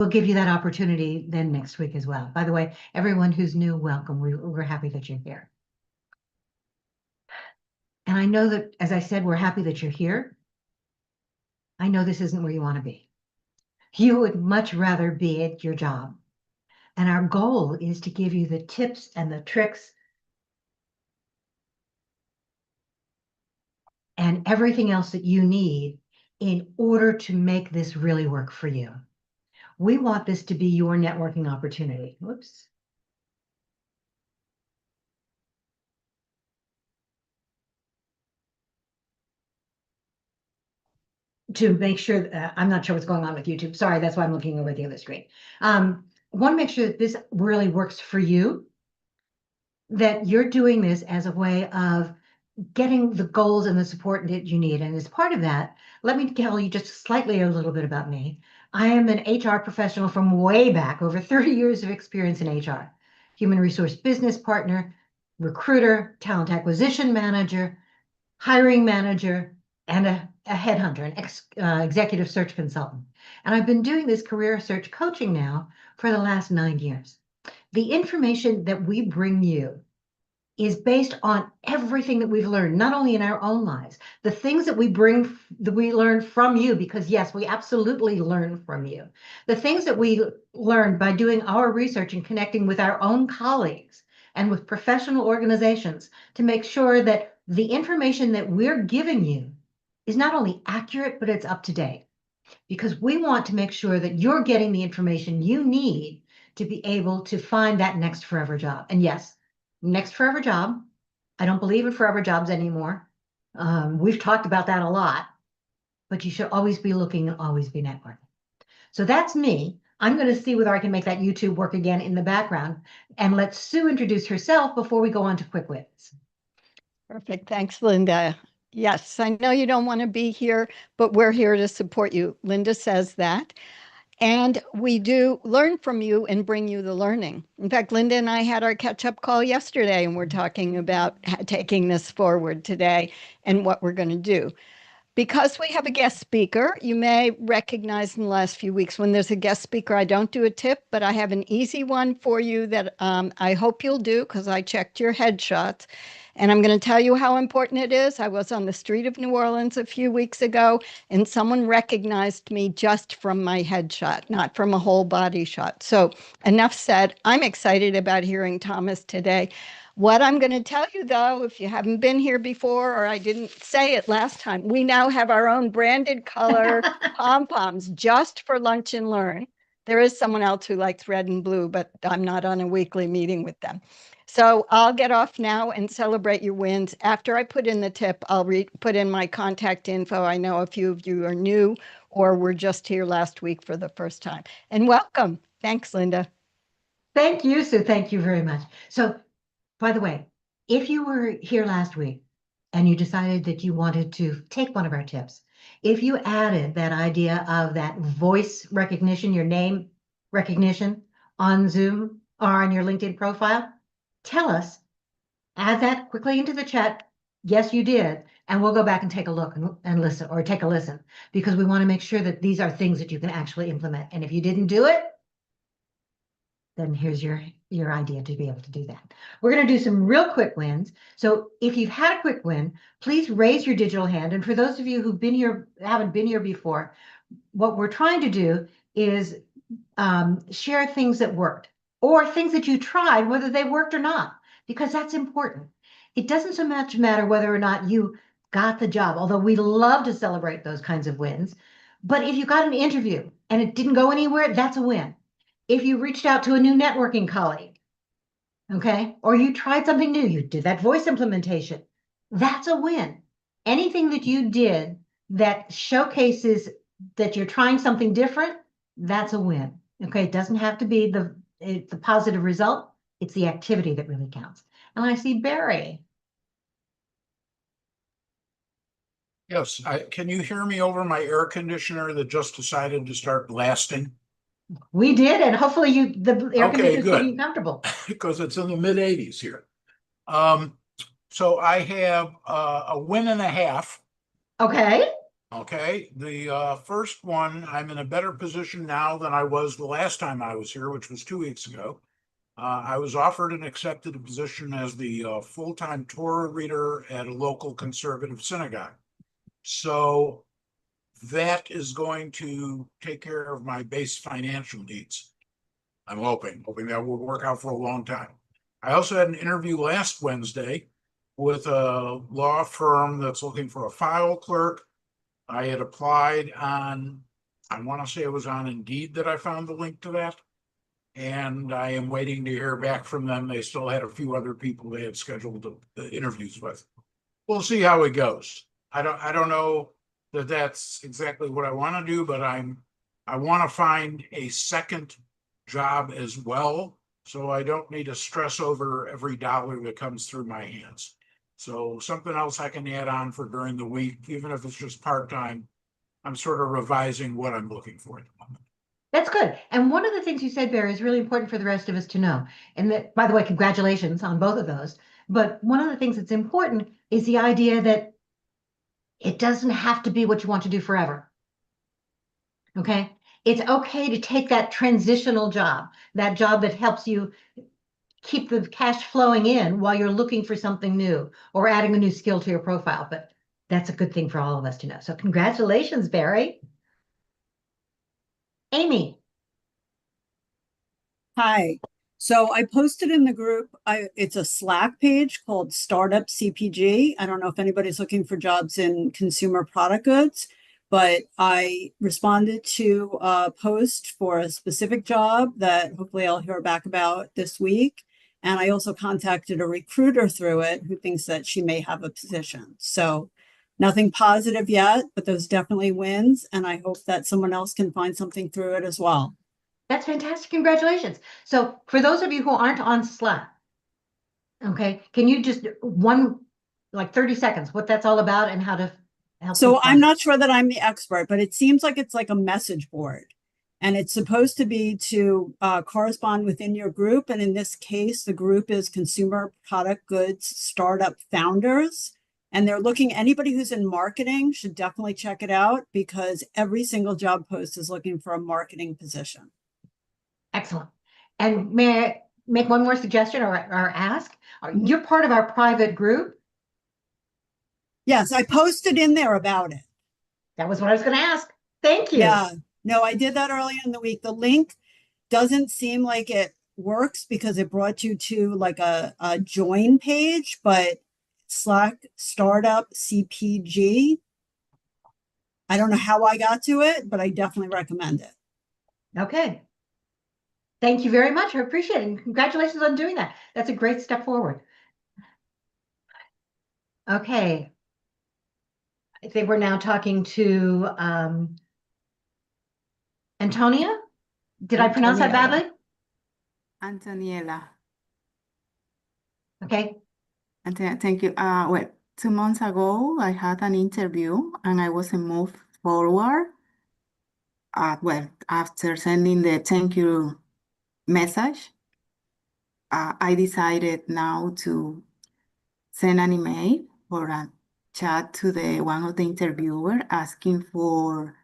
we'll give you that opportunity then next week as well. By the way, everyone who's new, welcome. We're happy that you're here. And I know that, as I said, we're happy that you're here. I know this isn't where you want to be. You would much rather be at your job. And our goal is to give you the tips and the tricks and everything else that you need in order to make this really work for you. We want this to be your networking opportunity. Whoops. To make sure, I'm not sure what's going on with YouTube. Sorry, that's why I'm looking over the other screen. I want to make sure that this really works for you, that you're doing this as a way of getting the goals and the support that you need. And as part of that, let me tell you just slightly a little bit about me. I am an HR professional from way back, over 30 years of experience in HR, human resource business partner, recruiter, talent acquisition manager, hiring manager, and a headhunter, an executive search consultant. And I've been doing this career search coaching now for the last 9 years. The information that we bring you is based on everything that we've learned, not only in our own lives, the things that we learn from you, because yes, we absolutely learn from you. The things that we learned by doing our research and connecting with our own colleagues and with professional organizations to make sure that the information that we're giving you is not only accurate, but it's up to date. Because we want to make sure that you're getting the information you need to be able to find that next forever job. And yes, next forever job. I don't believe in forever jobs anymore. We've talked about that a lot, but you should always be looking and always be networking. So that's me. I'm going to see whether I can make that YouTube work again in the background, and let Sue introduce herself before we go on to quick wins. Perfect. Thanks, Linda. Yes, I know you don't want to be here, but we're here to support you. Linda says that. And we do learn from you and bring you the learning. In fact, Linda and I had our catch-up call yesterday, and we're talking about taking this forward today and what we're going to do. Because we have a guest speaker, you may recognize in the last few weeks when there's a guest speaker, I don't do a tip, but I have an easy one for you that I hope you'll do because I checked your headshots. And I'm going to tell you how important it is. I was on the street of New Orleans a few weeks ago, and someone recognized me just from my headshot, not from a whole body shot. So enough said. I'm excited about hearing Thomas today. What I'm going to tell you, though, if you haven't been here before, or I didn't say it last time, we now have our own branded color pom-poms just for Lunch and Learn. There is someone else who likes red and blue, but I'm not on a weekly meeting with them. So I'll get off now and celebrate your wins. After I put in the tip, I'll put in my contact info. I know a few of you are new or were just here last week for the first time. And welcome. Thanks, Linda. Thank you, Sue. Thank you very much. So, by the way, if you were here last week and you decided that you wanted to take one of our tips, if you added that idea of that voice recognition, your name recognition on Zoom or on your LinkedIn profile, tell us, add that quickly into the chat. Yes, you did. And we'll go back and take a look and listen, or take a listen, because we want to make sure that these are things that you can actually implement. And if you didn't do it, then here's your idea to be able to do that. We're going to do some real quick wins. So if you've had a quick win, please raise your digital hand. And for those of you who've been here, haven't been here before, what we're trying to do is share things that worked or things that you tried, whether they worked or not, because that's important. It doesn't so much matter whether or not you got the job, although we love to celebrate those kinds of wins. But if you got an interview and it didn't go anywhere, that's a win. If you reached out to a new networking colleague, okay, or you tried something new, you did that voice implementation, that's a win. Anything that you did that showcases that you're trying something different, that's a win. Okay, it doesn't have to be the positive result. It's the activity that really counts. And I see Barry. Yes, can you hear me over my air conditioner that just decided to start blasting? We did, and hopefully the air conditioner is keeping you comfortable. Because it's in the mid-80s here. So I have a win and a half. Okay. Okay, the first one, I'm in a better position now than I was the last time I was here, which was 2 weeks ago. I was offered and accepted a position as the full-time Torah reader at a local conservative synagogue. So that is going to take care of my base financial needs. I'm hoping that will work out for a long time. I also had an interview last Wednesday with a law firm that's looking for a file clerk. I had applied on, I want to say it was on Indeed that I found the link to that. And I am waiting to hear back from them. They still had a few other people they had scheduled the interviews with. We'll see how it goes. I don't know that that's exactly what I want to do, but I want to find a second job as well, so I don't need to stress over every dollar that comes through my hands. So something else I can add on for during the week, even if it's just part-time. I'm sort of revising what I'm looking for at the moment. That's good. And one of the things you said, Barry, is really important for the rest of us to know. And that, by the way, congratulations on both of those. But one of the things that's important is the idea that it doesn't have to be what you want to do forever. Okay? It's okay to take that transitional job, that job that helps you keep the cash flowing in while you're looking for something new or adding a new skill to your profile. But that's a good thing for all of us to know. So congratulations, Barry. Amy. Hi. So I posted in the group, it's a Slack page called Startup CPG. I don't know if anybody's looking for jobs in consumer product goods, but I responded to a post for a specific job that hopefully I'll hear back about this week. And I also contacted a recruiter through it who thinks that she may have a position. So nothing positive yet, but those definitely wins. And I hope that someone else can find something through it as well. That's fantastic. Congratulations. So for those of you who aren't on Slack, okay, can you just like 30 seconds, what that's all about and how to help? So I'm not sure that I'm the expert, but it seems like it's like a message board. And it's supposed to be to correspond within your group. And in this case, the group is Consumer Product Goods Startup Founders. And they're looking, anybody who's in marketing should definitely check it out because every single job post is looking for a marketing position. Excellent. And may I make one more suggestion or ask? You're part of our private group. Yes, I posted in there about it. That was what I was going to ask. Thank you. Yeah, no, I did that earlier in the week. The link doesn't seem like it works because it brought you to like a join page, but Slack Startup CPG. I don't know how I got to it, but I definitely recommend it. Okay. Thank you very much. I appreciate it. And congratulations on doing that. That's a great step forward. Okay. I think we're now talking to Antonia. Did I pronounce that badly? Antoniela. Okay. Thank you. Well, 2 months ago, I had an interview and I wasn't moved forward. Well, after sending the thank you message, I decided now to send an email or a chat to one of the interviewer asking for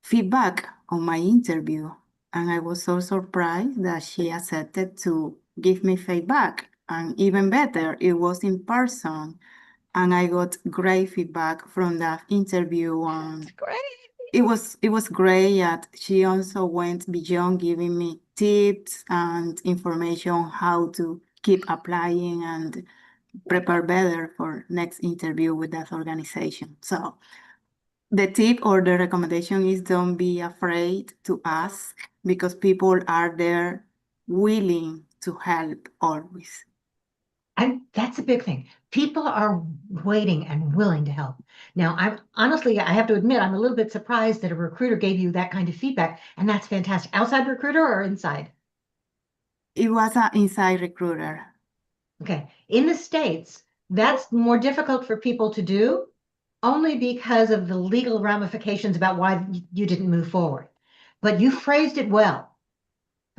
feedback on my interview. And I was so surprised that she accepted to give me feedback. And even better, it was in person. And I got great feedback from that interview. Great. It was great. And she also went beyond giving me tips and information on how to keep applying and prepare better for next interview with that organization. So the tip or the recommendation is don't be afraid to ask because people are there willing to help always. And that's a big thing. People are waiting and willing to help. Now, I have to admit, I'm a little bit surprised that a recruiter gave you that kind of feedback, and that's fantastic. Outside recruiter or inside? It was an inside recruiter. Okay. In the States, that's more difficult for people to do only because of the legal ramifications about why you didn't move forward. But you phrased it well.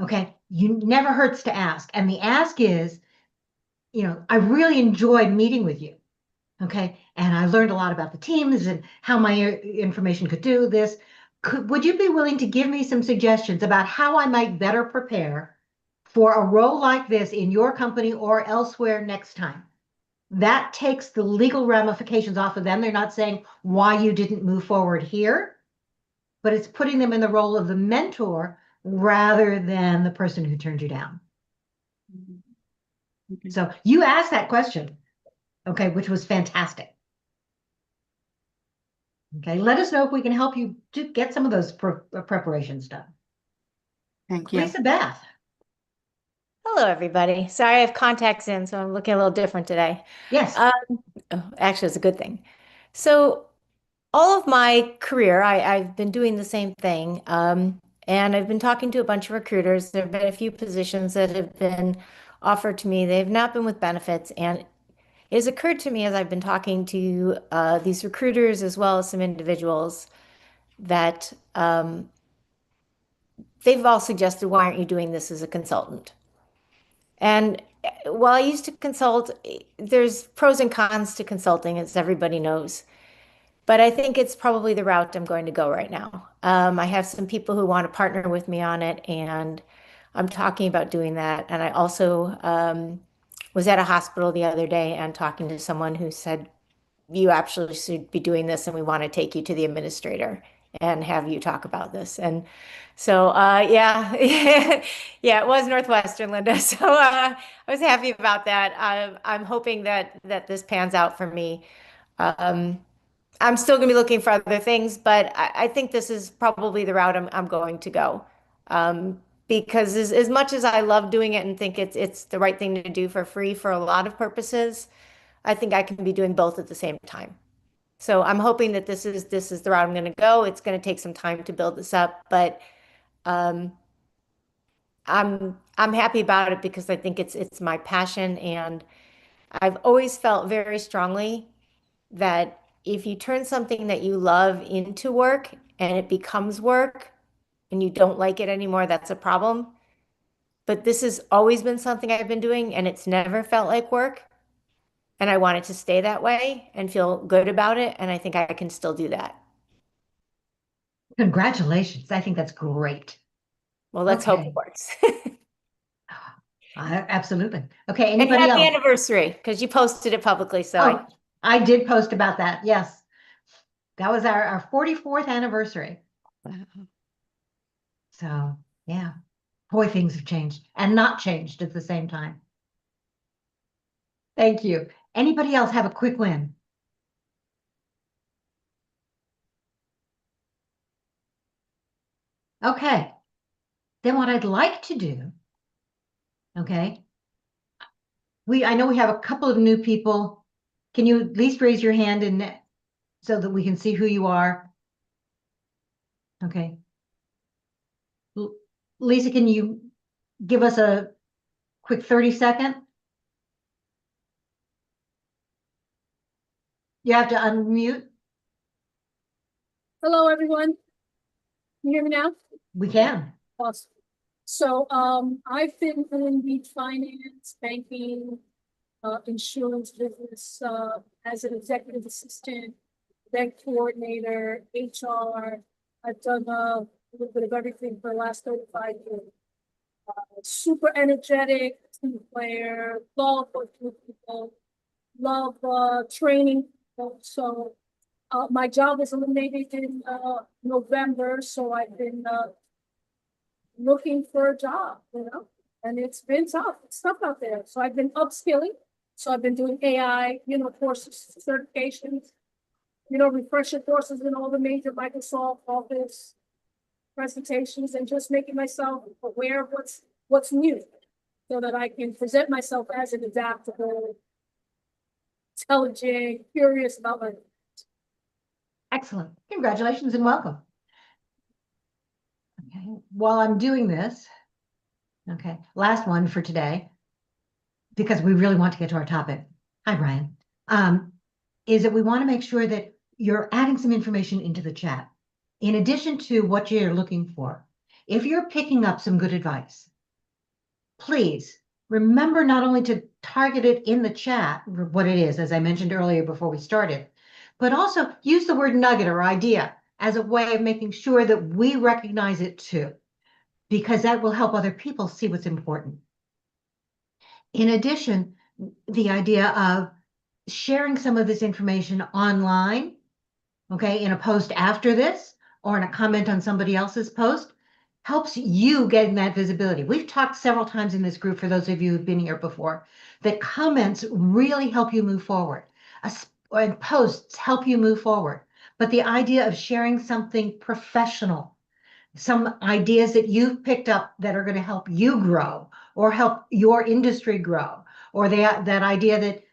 Okay. You never hurts to ask. And the ask is, I really enjoyed meeting with you. Okay, and I learned a lot about the teams and how my information could do this. Would you be willing to give me some suggestions about how I might better prepare for a role like this in your company or elsewhere next time? That takes the legal ramifications off of them. They're not saying why you didn't move forward here, but it's putting them in the role of the mentor rather than the person who turned you down. Okay. So you asked that question, okay, which was fantastic. Okay, let us know if we can help you to get some of those preparations done. Thank you. Lisa Beth. Hello, everybody. Sorry, I have contacts in, so I'm looking a little different today. Yes. Actually, it's a good thing. So, all of my career, I've been doing the same thing, and I've been talking to a bunch of recruiters. There have been a few positions that have been offered to me. They've not been with benefits, and it has occurred to me as I've been talking to these recruiters as well as some individuals that they've all suggested, why aren't you doing this as a consultant? And while I used to consult, there's pros and cons to consulting, as everybody knows. But I think it's probably the route I'm going to go right now. I have some people who want to partner with me on it, and I'm talking about doing that. And I also was at a hospital the other day and talking to someone who said, you actually should be doing this, and we want to take you to the administrator and have you talk about this. And so, yeah, yeah, it was Northwestern, Linda. So I was happy about that. I'm hoping that this pans out for me. I'm still going to be looking for other things, but I think this is probably the route I'm going to go. Because as much as I love doing it and think it's the right thing to do for free for a lot of purposes, I think I can be doing both at the same time. So I'm hoping that this is the route I'm going to go. It's going to take some time to build this up, but I'm happy about it because I think it's my passion, and I've always felt very strongly that if you turn something that you love into work and it becomes work and you don't like it anymore, that's a problem. But this has always been something I've been doing, and it's never felt like work. And I want it to stay that way and feel good about it. And I think I can still do that. Congratulations. I think that's great. Well, let's hope Okay. it works. Absolutely. Okay, And anybody happy else? anniversary, because you posted it publicly. So Oh, I did post about that. Yes. That was our 44th anniversary. Wow. So, yeah. Boy, things have changed and not changed at the same time. Thank you. Anybody else have a quick win? Okay. Then what I'd like to do, okay, I know we have a couple of new people. Can you at least raise your hand and so that we can see who you are? Okay. Lisa, can you give us a quick 30-second? You have to unmute. Hello, everyone. Can you hear me now? We can. Awesome. So, I've been in the finance, banking, insurance business, as an executive assistant, bank coordinator, HR. I've done a little bit of everything for the last 35 years. Super energetic, team player, love working with people, love training people. So, my job was eliminated in November, so I've been looking for a job, and it's been tough. It's tough out there. So I've been upskilling. So I've been doing AI, courses, certifications, refresher courses in all the major Microsoft Office presentations, and just making myself aware of what's new, so that I can present myself as an adaptable, intelligent, curious about my. Excellent. Congratulations and welcome. Okay. While I'm doing this, okay, last one for today, because we really want to get to our topic. Hi, Brian. Is that we want to make sure that you're adding some information into the chat. In addition to what you're looking for, if you're picking up some good advice, please remember not only to target it in the chat, what it is, as I mentioned earlier before we started, but also use the word nugget or idea as a way of making sure that we recognize it too, because that will help other people see what's important. In addition, the idea of sharing some of this information online, okay, in a post after this, or in a comment on somebody else's post, helps you getting that visibility. We've talked several times in this group, for those of you who've been here before, that comments really help you move forward. And posts help you move forward. But the idea of sharing something professional, some ideas that you've picked up that are going to help you grow or help your industry grow, or that idea that,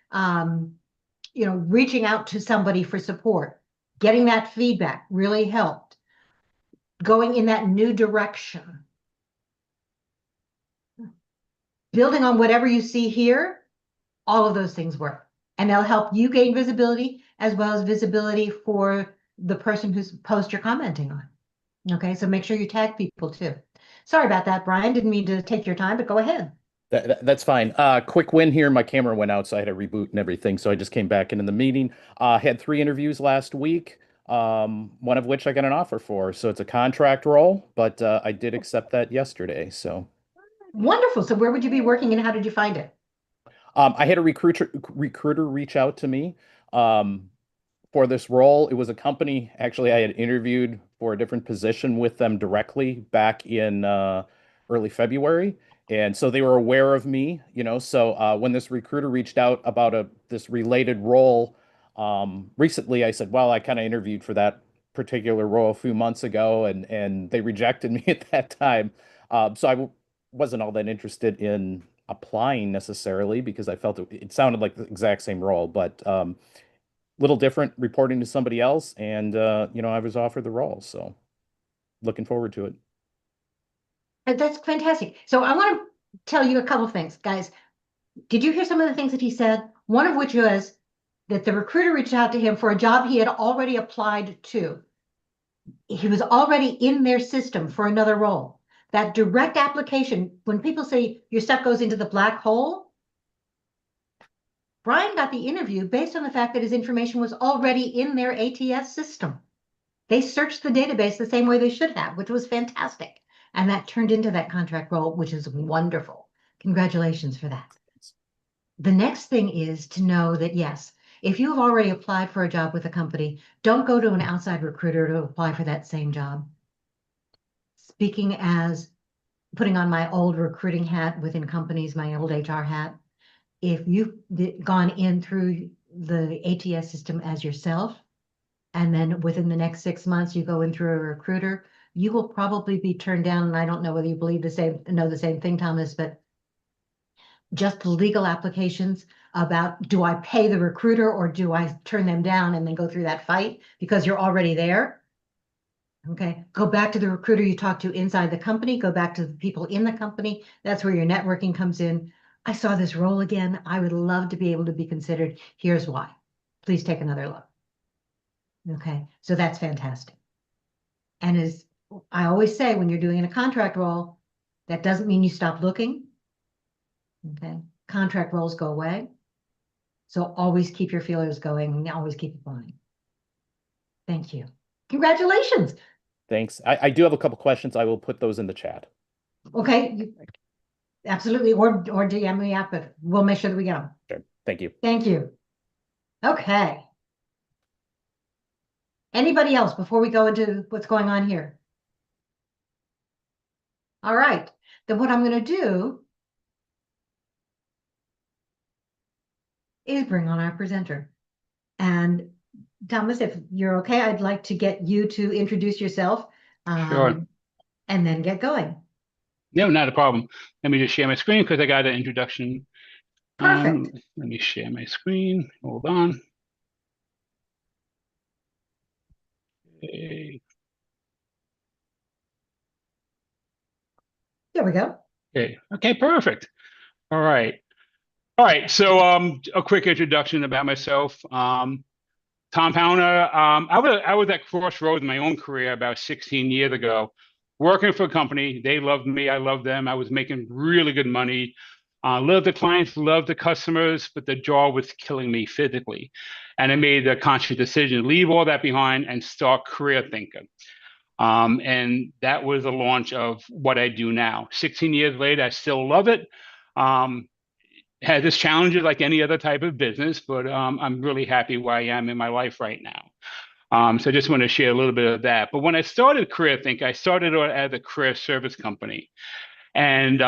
reaching out to somebody for support, getting that feedback really helped. Going in that new direction. Building on whatever you see here, all of those things work. And they'll help you gain visibility as well as visibility for the person whose post you're commenting on. Okay, so make sure you tag people too. Sorry about that, Brian. Didn't mean to take your time, but go ahead. That's fine. Quick win here. My camera went out, so I had to reboot and everything. So I just came back into the meeting. Had 3 interviews last week, one of which I got an offer for. So it's a contract role, but I did accept that yesterday. So wonderful. So where would you be working and how did you find it? I had a recruiter reach out to me for this role. It was a company, actually, I had interviewed for a different position with them directly back in early February. And so they were aware of me, so when this recruiter reached out about this related role recently, I said, well, I kind of interviewed for that particular role a few months ago, and they rejected me at that time. So I wasn't all that interested in applying necessarily because I felt it sounded like the exact same role, but little different, reporting to somebody else, and I was offered the role, so looking forward to it. That's fantastic. So I want to tell you a couple of things, guys. Did you hear some of the things that he said? One of which was that the recruiter reached out to him for a job he had already applied to. He was already in their system for another role. That direct application, when people say your stuff goes into the black hole, Brian got the interview based on the fact that his information was already in their ATS system. They searched the database the same way they should have, which was fantastic. And that turned into that contract role, which is wonderful. Congratulations for that. The next thing is to know that, yes, if you have already applied for a job with a company, don't go to an outside recruiter to apply for that same job. Speaking as putting on my old recruiting hat within companies, my old HR hat, if you've gone in through the ATS system as yourself, and then within the next 6 months, you go in through a recruiter, you will probably be turned down. And I don't know whether you know the same thing, Thomas, but just legal applications about, do I pay the recruiter or do I turn them down and then go through that fight because you're already there? Okay, go back to the recruiter you talked to inside the company, go back to the people in the company. That's where your networking comes in. I saw this role again. I would love to be able to be considered. Here's why. Please take another look. Okay, so that's fantastic. And as I always say, when you're doing a contract role, that doesn't mean you stop looking. Okay, contract roles go away. So always keep your feelers going and always keep applying. Thank you. Congratulations. Thanks. I do have a couple questions. I will put those in the chat. Okay, absolutely. Or DM me up, but we'll make sure that we get them. Sure. Thank you. Thank you. Okay. Anybody else before we go into what's going on here? All right. Then what I'm going to do is bring on our presenter. And Thomas, if you're okay, I'd like to get you to introduce yourself. Sure. And then get going. No, not a problem. Let me just share my screen because I got an introduction. Perfect. Let me share my screen. Hold on. Okay. There we go. Okay, perfect. All right. So a quick introduction about myself. Tom Powner. I was at crossroads in my own career about 16 years ago, working for a company. They loved me. I loved them. I was making really good money. Loved the clients, loved the customers, but the job was killing me physically. And I made a conscious decision to leave all that behind and start Career Thinker. And that was the launch of what I do now. 16 years later, I still love it. Had its challenges like any other type of business, but I'm really happy where I am in my life right now. So I just want to share a little bit of that. But when I started Career Think, I started as a career service company. And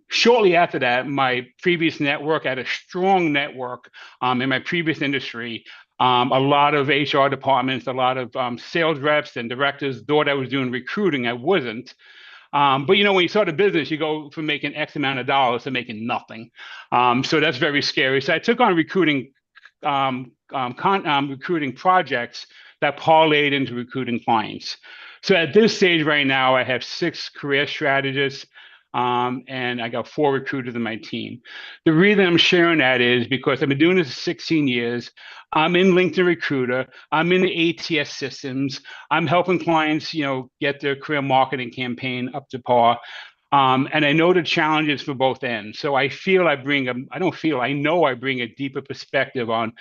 shortly after that, my previous network, I had a strong network in my previous industry. A lot of HR departments, a lot of sales reps and directors thought I was doing recruiting. I wasn't. But when you start a business, you go from making X amount of dollars to making nothing. So that's very scary. So I took on recruiting recruiting projects that parlayed into recruiting clients. So at this stage right now, I have 6 career strategists. And I got 4 recruiters in my team. The reason I'm sharing that is because I've been doing this for 16 years. I'm in LinkedIn Recruiter. I'm in the ATS systems. I'm helping clients, get their career marketing campaign up to par. And I know the challenges for both ends. So I know I bring a deeper perspective on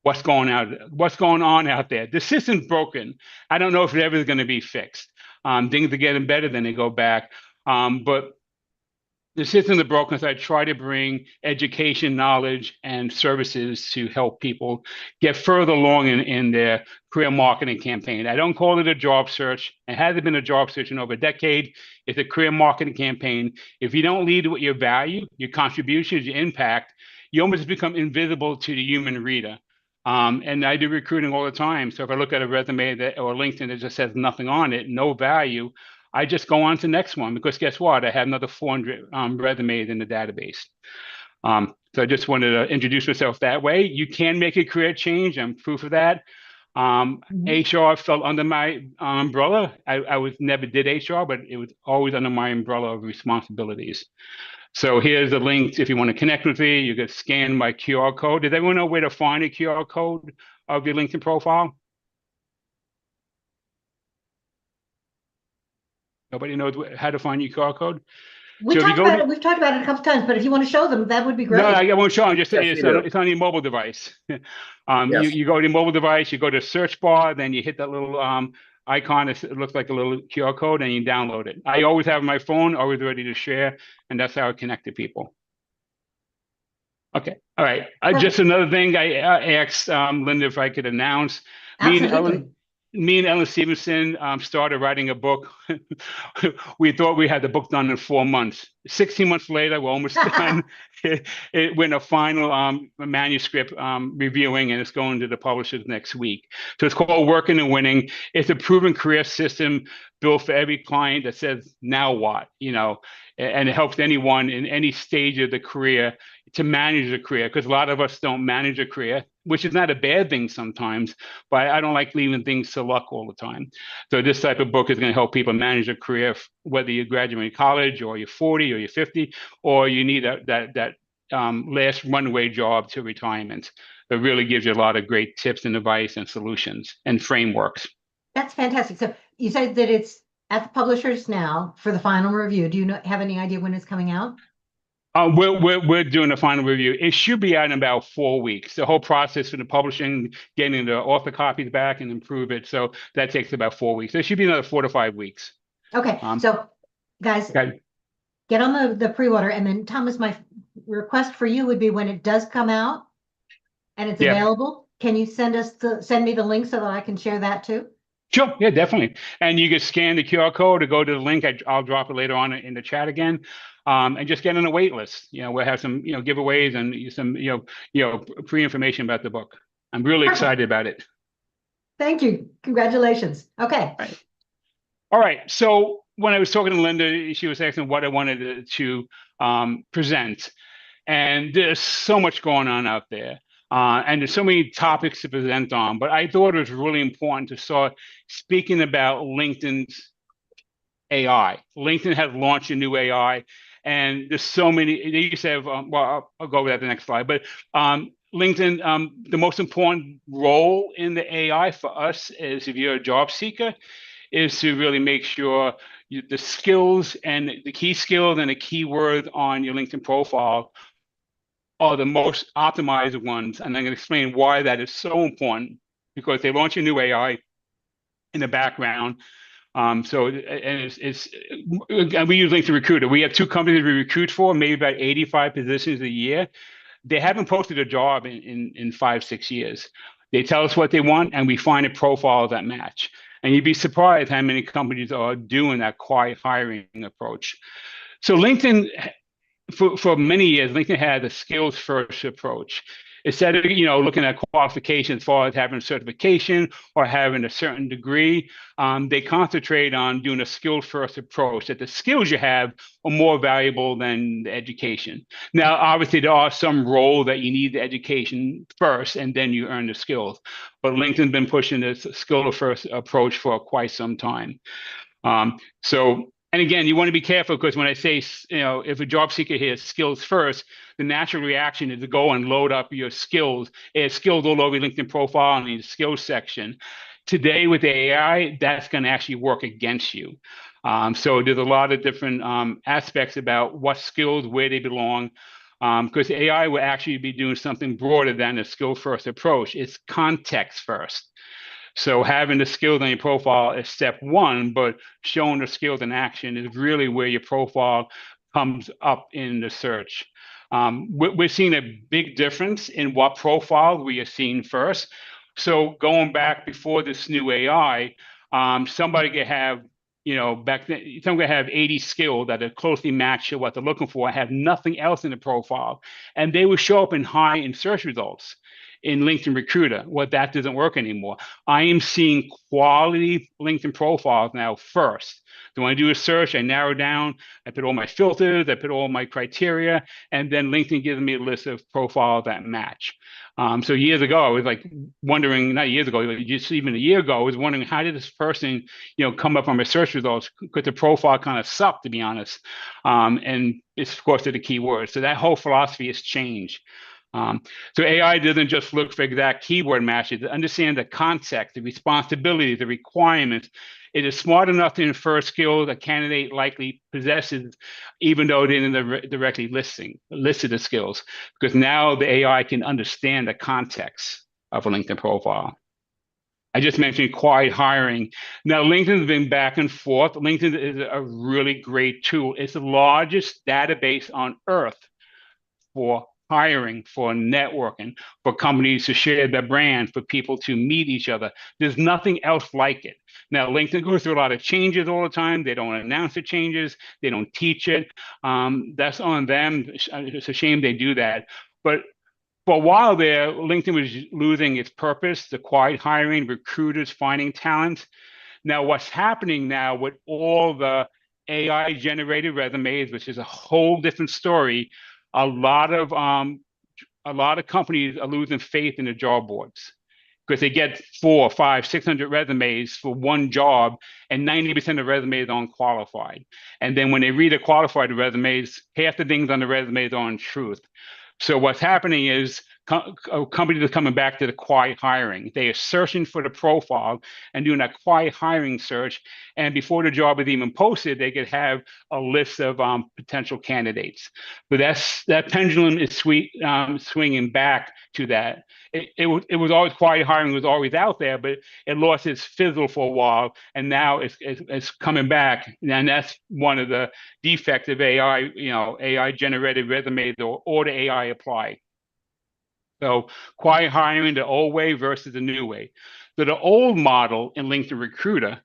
what's going on out there. The system's broken. I don't know if it ever is going to be fixed. Things are getting better, then they go back. But the systems are broken, so I try to bring education, knowledge, and services to help people get further along in their career marketing campaign. I don't call it a job search. It hasn't been a job search in over a decade. It's a career marketing campaign. If you don't lead with your value, your contributions, your impact, you almost become invisible to the human reader. And I do recruiting all the time. So if I look at a resume or LinkedIn that just says nothing on it, no value, I just go on to the next one because guess what? I have another 400 resumes in the database. So I just wanted to introduce myself that way. You can make a career change. I'm proof of that. HR fell under my umbrella. I never did HR, but it was always under my umbrella of responsibilities. So here's a link. If you want to connect with me, you can scan my QR code. Does everyone know where to find a QR code of your LinkedIn profile? Nobody knows how to find your QR code? We've talked about it a couple times, but if you want to show them, that would be great. No, I won't show them. Just Yes, it's on your mobile device. Yes. You go to your mobile device, you go to search bar, then you hit that little icon. It looks like a little QR code, and you download it. I always have my phone, always ready to share, and that's how I connect to people. Okay, all right. Just another thing, I asked Linda if I could announce. Me and Ellen Stevenson started writing a book. We thought we had the book done in 4 months. 16 months later, we're almost done. We're in a final manuscript reviewing, and it's going to the publishers next week. So it's called Working and Winning. It's a proven career system built for every client that says, now what? And it helps anyone in any stage of the career to manage a career, because a lot of us don't manage a career, which is not a bad thing sometimes, but I don't like leaving things to luck all the time. So this type of book is going to help people manage a career, whether you're graduating college or you're 40 or you're 50, or you need that last runway job to retirement. It really gives you a lot of great tips and advice and solutions and frameworks. That's fantastic. So you said that it's at the publishers now for the final review. Do you have any idea when it's coming out? We're doing a final review. It should be out in about 4 weeks. The whole process for the publishing, getting the author copies back and improve it. So that takes about 4 weeks. There should be another 4 to 5 weeks. Okay. So guys, get on the pre-order. And then Thomas, my request for you would be when it does come out and it's available, can you send me the link so that I can share that too? Sure. Yeah, definitely. And you can scan the QR code or go to the link. I'll drop it later on in the chat again. And just get on a wait list. We'll have some, giveaways and some, pre-information about the book. I'm really excited about it. Thank you. Congratulations. Okay. All right. So when I was talking to Linda, she was asking what I wanted to present. And there's so much going on out there. And there's so many topics to present on, but I thought it was really important to start speaking about LinkedIn's AI. LinkedIn has launched a new AI, and there's so many. They used to have, well, I'll go with that the next slide, but LinkedIn, the most important role in the AI for us is, if you're a job seeker, is to really make sure the skills and the key skills and the keyword on your LinkedIn profile are the most optimized ones. And I'm going to explain why that is so important, because they launch a new AI in the background. And we use LinkedIn Recruiter. We have 2 companies we recruit for, maybe about 85 positions a year. They haven't posted a job in 5-6 years. They tell us what they want, and we find a profile that match. And you'd be surprised how many companies are doing that quiet hiring approach. So LinkedIn, for many years, LinkedIn had a skills first approach. Instead of looking at qualifications as far as having a certification or having a certain degree, they concentrate on doing a skills first approach, that the skills you have are more valuable than the education. Now, obviously, there are some roles that you need the education first, and then you earn the skills. But LinkedIn's been pushing this skills first approach for quite some time. And again, you want to be careful, because when I say, if a job seeker hears skills first, the natural reaction is to go and load up your skills. It's skills all over your LinkedIn profile in the skills section. Today with AI, that's going to actually work against you. So there's a lot of different aspects about what skills, where they belong, because AI will actually be doing something broader than a skill first approach. It's context first. So having the skills on your profile is step one, but showing the skills in action is really where your profile comes up in the search. We're seeing a big difference in what profiles we are seeing first. So going back before this new AI, somebody could have, back then, someone could have 80 skills that are closely matched to what they're looking for, have nothing else in the profile, and they would show up in high in search results in LinkedIn Recruiter. Well, that doesn't work anymore. I am seeing quality LinkedIn profiles now first. So when I do a search, I narrow down, I put all my filters, I put all my criteria, and then LinkedIn gives me a list of profiles that match. So years ago, I was like wondering, not years ago, just even a year ago, I was wondering, how did this person, come up on my search results? Because the profile kind of sucked, to be honest. And it's, of course, the keyword. So that whole philosophy has changed. So AI doesn't just look for exact keyword matches. It understands the context, the responsibilities, the requirements. It is smart enough to infer skills a candidate likely possesses, even though they didn't directly listed the skills, because now the AI can understand the context of a LinkedIn profile. I just mentioned quiet hiring. Now, LinkedIn's been back and forth. LinkedIn is a really great tool. It's the largest database on earth for hiring, for networking, for companies to share their brand, for people to meet each other. There's nothing else like it. Now, LinkedIn goes through a lot of changes all the time. They don't announce the changes. They don't teach it. That's on them. It's a shame they do that. But for a while there, LinkedIn was losing its purpose, the quiet hiring, recruiters finding talent. Now, what's happening now with all the AI-generated resumes, which is a whole different story, a lot of companies are losing faith in the job boards, because they get 400, 500, 600 resumes for one job, and 90% of resumes are unqualified. And then when they read the qualified resumes, half the things on the resumes are untruth. So what's happening is companies are coming back to the quiet hiring. They are searching for the profile and doing that quiet hiring search. And before the job is even posted, they could have a list of potential candidates. But that pendulum is swinging back to that. It was always quiet hiring was always out there, but it lost its fizzle for a while, and now it's coming back. And that's one of the defects of AI. AI generated resumes or the AI applied. So quiet hiring, the old way versus the new way. So the old model in LinkedIn Recruiter,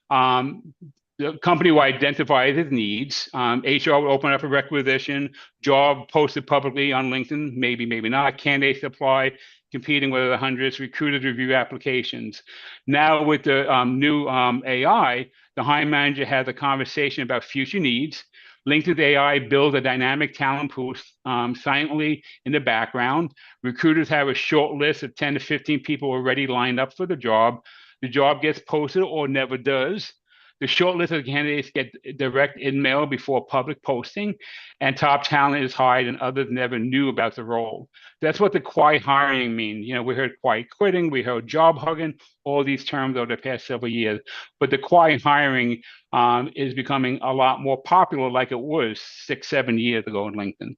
the company will identify its needs. HR will open up a requisition, job posted publicly on LinkedIn, maybe not. Candidates apply, competing with the hundreds. Recruiters review applications. Now with the new AI, the hiring manager has a conversation about future needs. LinkedIn AI builds a dynamic talent pool silently in the background. Recruiters have a short list of 10 to 15 people already lined up for the job. The job gets posted or never does. The short list of candidates get direct in-mail before public posting, and top talent is hired and others never knew about the role. That's what the quiet hiring means. You know, we heard quiet quitting, we heard job hugging, all these terms over the past several years. But the quiet hiring is becoming a lot more popular like it was 6, 7 years ago on LinkedIn.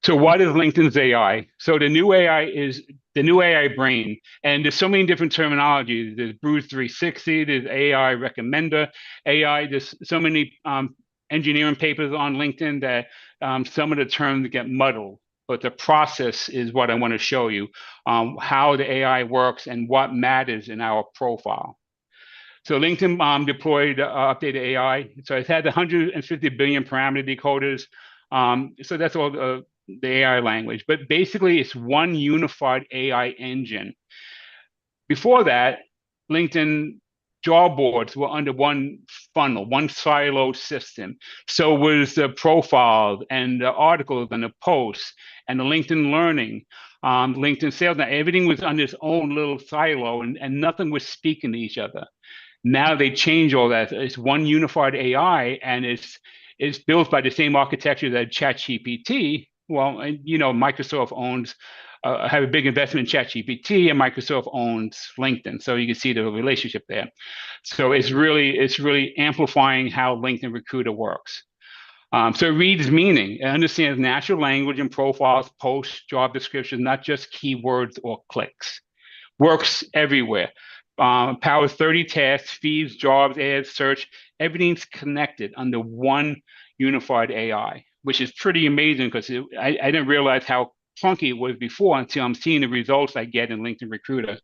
So what is LinkedIn's AI? So the new AI is the new AI brain, and there's so many different terminologies. There's Bruce 360, there's AI recommender, AI. There's so many engineering papers on LinkedIn that some of the terms get muddled. But the process is what I want to show you, how the AI works and what matters in our profile. So LinkedIn deployed updated AI. So it's had 150 billion parameter decoders. So that's all the AI language. But basically, it's one unified AI engine. Before that, LinkedIn job boards were under one funnel, one siloed system. So was the profiles and the articles and the posts and the LinkedIn Learning, LinkedIn Sales. Now, everything was under its own little silo, and nothing was speaking to each other. Now they change all that. It's one unified AI, and it's built by the same architecture that ChatGPT. Well, you know, Microsoft owns, have a big investment in ChatGPT, and Microsoft owns LinkedIn. So you can see the relationship there. So it's really amplifying how LinkedIn Recruiter works. So it reads meaning. It understands natural language and profiles, posts, job descriptions, not just keywords or clicks. Works everywhere. Powers 30 tasks, feeds, jobs, ads, search. Everything's connected under one unified AI, which is pretty amazing because I didn't realize how clunky it was before until I'm seeing the results I get in LinkedIn Recruiter.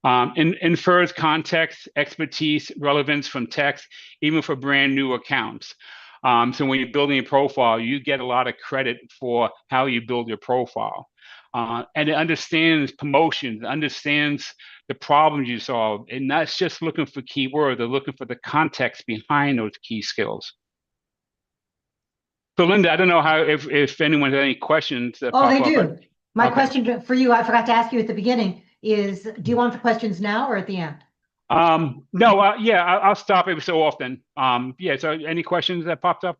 Infers context, expertise, relevance from text, even for brand new accounts. So when you're building a profile, you get a lot of credit for how you build your profile. And it understands promotions, understands the problems you solve, and not just looking for keywords, they're looking for the context behind those key skills. So Linda, I don't know if anyone has any questions. Oh, they do. My Okay. question for you, I forgot to ask you at the beginning, is do you want the questions now or at the end? No, yeah, I'll stop every so often. Yeah, so any questions that popped up?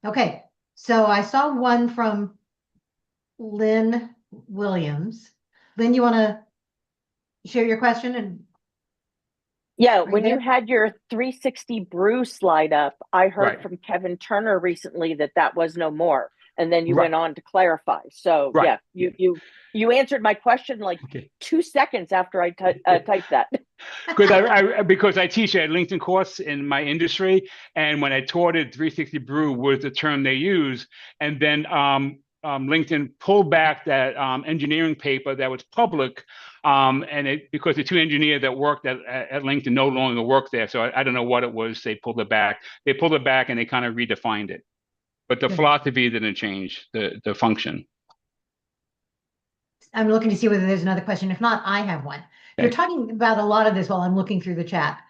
Okay, so I saw one from Lynn Williams. Lynn, you want to share your question? And yeah, you when you there? had your 360 brew slide up, I heard Right. from Kevin Turner recently that was no more, and then you Right. went on to clarify. So Right. yeah, you answered my question like Okay. 2 seconds after I typed that. Because I teach at LinkedIn course in my industry, and when I taught it, 360 brew was the term they use, and then LinkedIn pulled back that engineering paper that was public, and because the two engineers that worked at LinkedIn no longer work there, so I don't know what it was. They pulled it back. They pulled it back, and they kind of redefined it, but the philosophy didn't change. The function. I'm looking to see whether there's another question. If not, I have one. You're talking about a lot of this while I'm looking through the chat,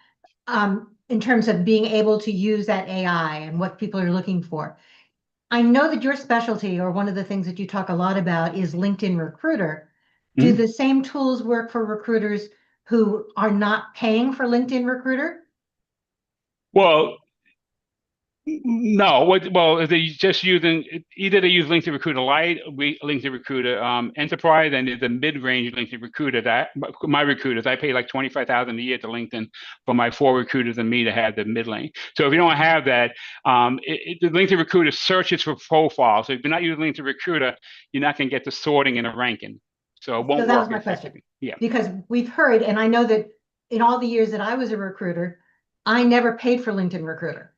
in terms of being able to use that AI and what people are looking for. I know that your specialty, or one of the things that you talk a lot about, is LinkedIn Recruiter. Do the same tools work for recruiters who are not paying for LinkedIn Recruiter? Well, no. Well, they just using either they use LinkedIn Recruiter Lite, LinkedIn Recruiter Enterprise, and the mid-range LinkedIn Recruiter. That my recruiters, I pay like $25,000 a year to LinkedIn for my 4 recruiters and me to have the mid-range. So if you don't have that, the LinkedIn Recruiter searches for profiles. So if you're not using LinkedIn Recruiter, you're not going to get the sorting and the ranking. So it won't that work was my question. effectively. Yeah. Because we've heard, and I know that in all the years that I was a recruiter, I never paid for LinkedIn Recruiter.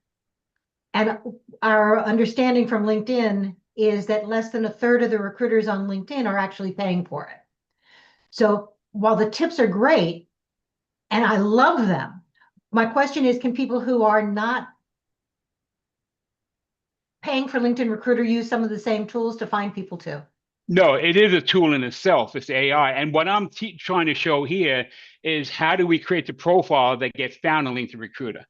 And our understanding from LinkedIn is that less than a third of the recruiters on LinkedIn are actually paying for it. So while the tips are great, and I love them, my question is, can people who are not paying for LinkedIn Recruiter use some of the same tools to find people too? No, it is a tool in itself. It's AI. And what I'm trying to show here is how do we create the profile that gets found on LinkedIn Recruiter?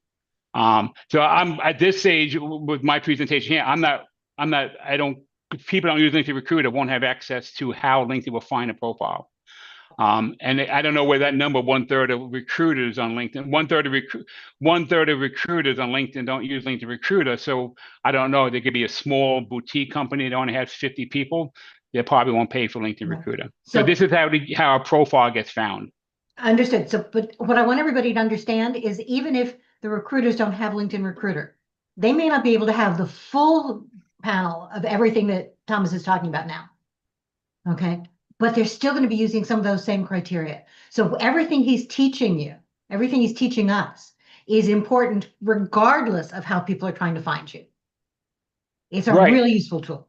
So I'm at this stage with my presentation here. People don't use LinkedIn Recruiter won't have access to how LinkedIn will find a profile. And I don't know where that number, 1/3 of recruiters on LinkedIn, 1/3 of recruiters on LinkedIn don't use LinkedIn Recruiter. So I don't know. There could be a small boutique company that only has 50 people. They probably won't pay for LinkedIn Right. Recruiter. So- So this is how a profile gets found. Understood. So, but what I want everybody to understand is even if the recruiters don't have LinkedIn Recruiter, they may not be able to have the full panel of everything that Thomas is talking about now. Okay, but they're still going to be using some of those same criteria. So everything he's teaching you, everything he's teaching us is important regardless of how people are trying to find you. It's a Right. really useful tool.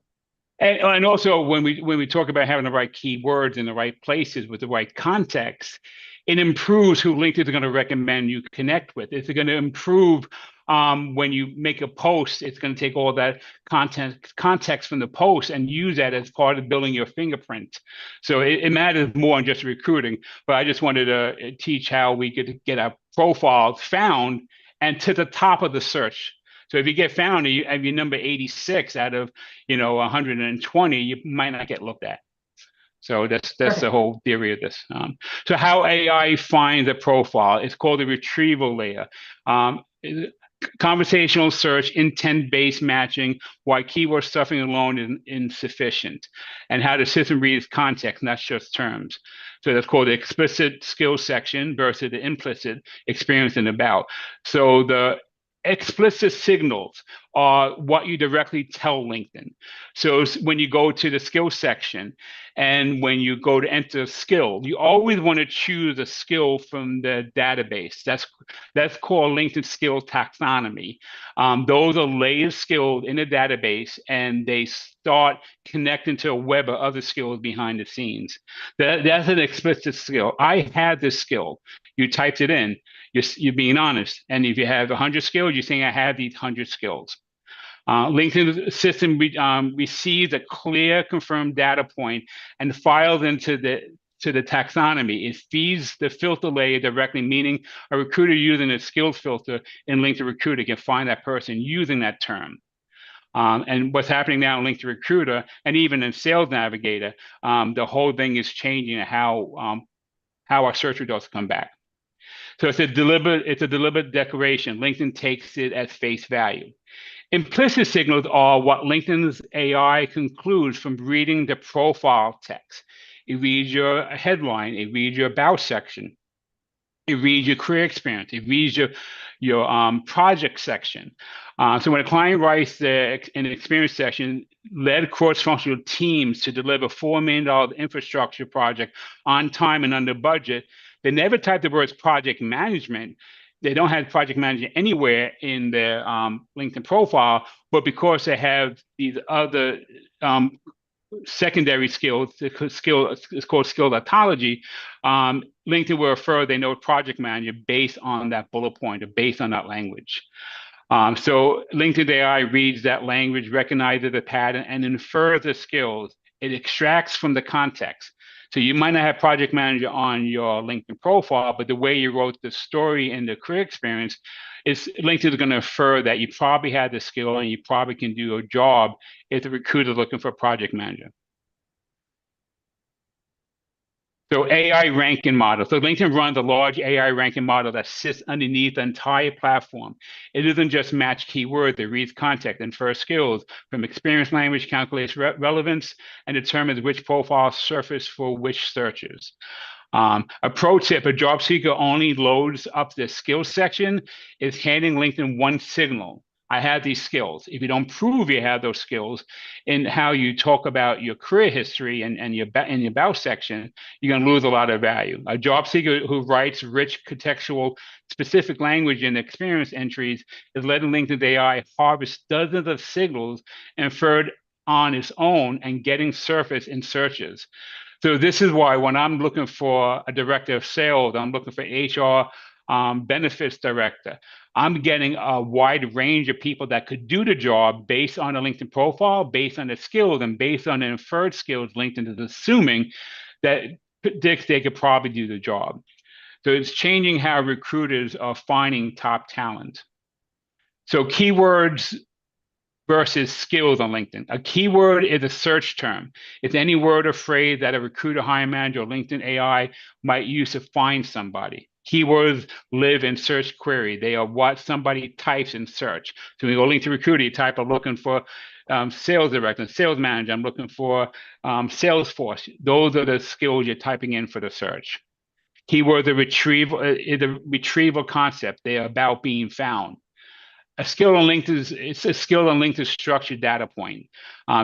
And also when we talk about having the right keywords in the right places with the right context, it improves who LinkedIn is going to recommend you connect with. It's going to improve when you make a post. It's going to take all that context from the post and use that as part of building your fingerprint. So it matters more than just recruiting. But I just wanted to teach how we could get our profiles found and to the top of the search. So if you get found and you're number 86 out of 120, you might not get looked at. So that's Perfect. the whole theory of this. So how AI finds a profile, it's called the retrieval layer. Conversational search, intent-based matching, why keyword stuffing alone is insufficient, and how the system reads context, not just terms. So that's called the explicit skills section versus the implicit experience and about. So the explicit signals are what you directly tell LinkedIn. So when you go to the skills section and when you go to enter a skill, you always want to choose a skill from the database. That's called LinkedIn skill taxonomy. Those are layered skills in the database, and they start connecting to a web of other skills behind the scenes. That's an explicit skill. I had this skill. You typed it in. You're being honest. And if you have 100 skills, you're saying I have these 100 skills. LinkedIn system receives a clear confirmed data point and files into the taxonomy. It feeds the filter layer directly, meaning a recruiter using a skills filter in LinkedIn Recruiter can find that person using that term. And what's happening now in LinkedIn Recruiter and even in Sales Navigator, the whole thing is changing how our search results come back. So it's a deliberate declaration. LinkedIn takes it at face value. Implicit signals are what LinkedIn's AI concludes from reading the profile text. It reads your headline, it reads your about section, it reads your career experience, it reads your project section. So when a client writes an experience section, led cross-functional teams to deliver $4 million infrastructure project on time and under budget, they never type the words project management. They don't have project management anywhere in their LinkedIn profile, but because they have these other secondary skills, it's called skill ontology, LinkedIn will refer they know project manager based on that bullet point or based on that language. So LinkedIn AI reads that language, recognizes the pattern, and infers the skills. It extracts from the context. So you might not have project manager on your LinkedIn profile, but the way you wrote the story and the career experience is LinkedIn is going to infer that you probably had the skill and you probably can do a job if the recruiter is looking for a project manager. So AI ranking model. So LinkedIn runs a large AI ranking model that sits underneath the entire platform. It doesn't just match keywords, it reads context, infers skills from experience language, calculates relevance, and determines which profiles surface for which searches. A pro tip, a job seeker only loads up the skills section is handing LinkedIn one signal. I have these skills. If you don't prove you have those skills in how you talk about your career history and your about section, you're going to lose a lot of value. A job seeker who writes rich contextual specific language and experience entries is letting LinkedIn AI harvest dozens of signals inferred on its own and getting surface in searches. So this is why when I'm looking for a director of sales, I'm looking for HR benefits director, I'm getting a wide range of people that could do the job based on a LinkedIn profile, based on the skills, and based on the inferred skills LinkedIn is assuming that predicts they could probably do the job. So it's changing how recruiters are finding top talent. So keywords versus skills on LinkedIn. A keyword is a search term. It's any word or phrase that a recruiter, hiring manager, or LinkedIn AI might use to find somebody. Keywords live in search query. They are what somebody types in search. So when you go LinkedIn Recruiter, you type, I'm looking for sales director, sales manager. I'm looking for Salesforce. Those are the skills you're typing in for the search. Keyword is a retrieval concept. They are about being found. A skill on LinkedIn it's a skill on LinkedIn structured data point.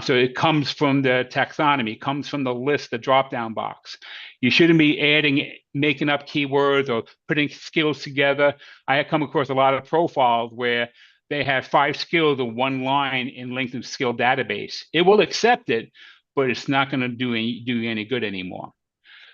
So it comes from the taxonomy, it comes from the list, the drop-down box. You shouldn't be making up keywords or putting skills together. I have come across a lot of profiles where they have 5 skills in one line in LinkedIn skill database. It will accept it, but it's not going to do any good anymore.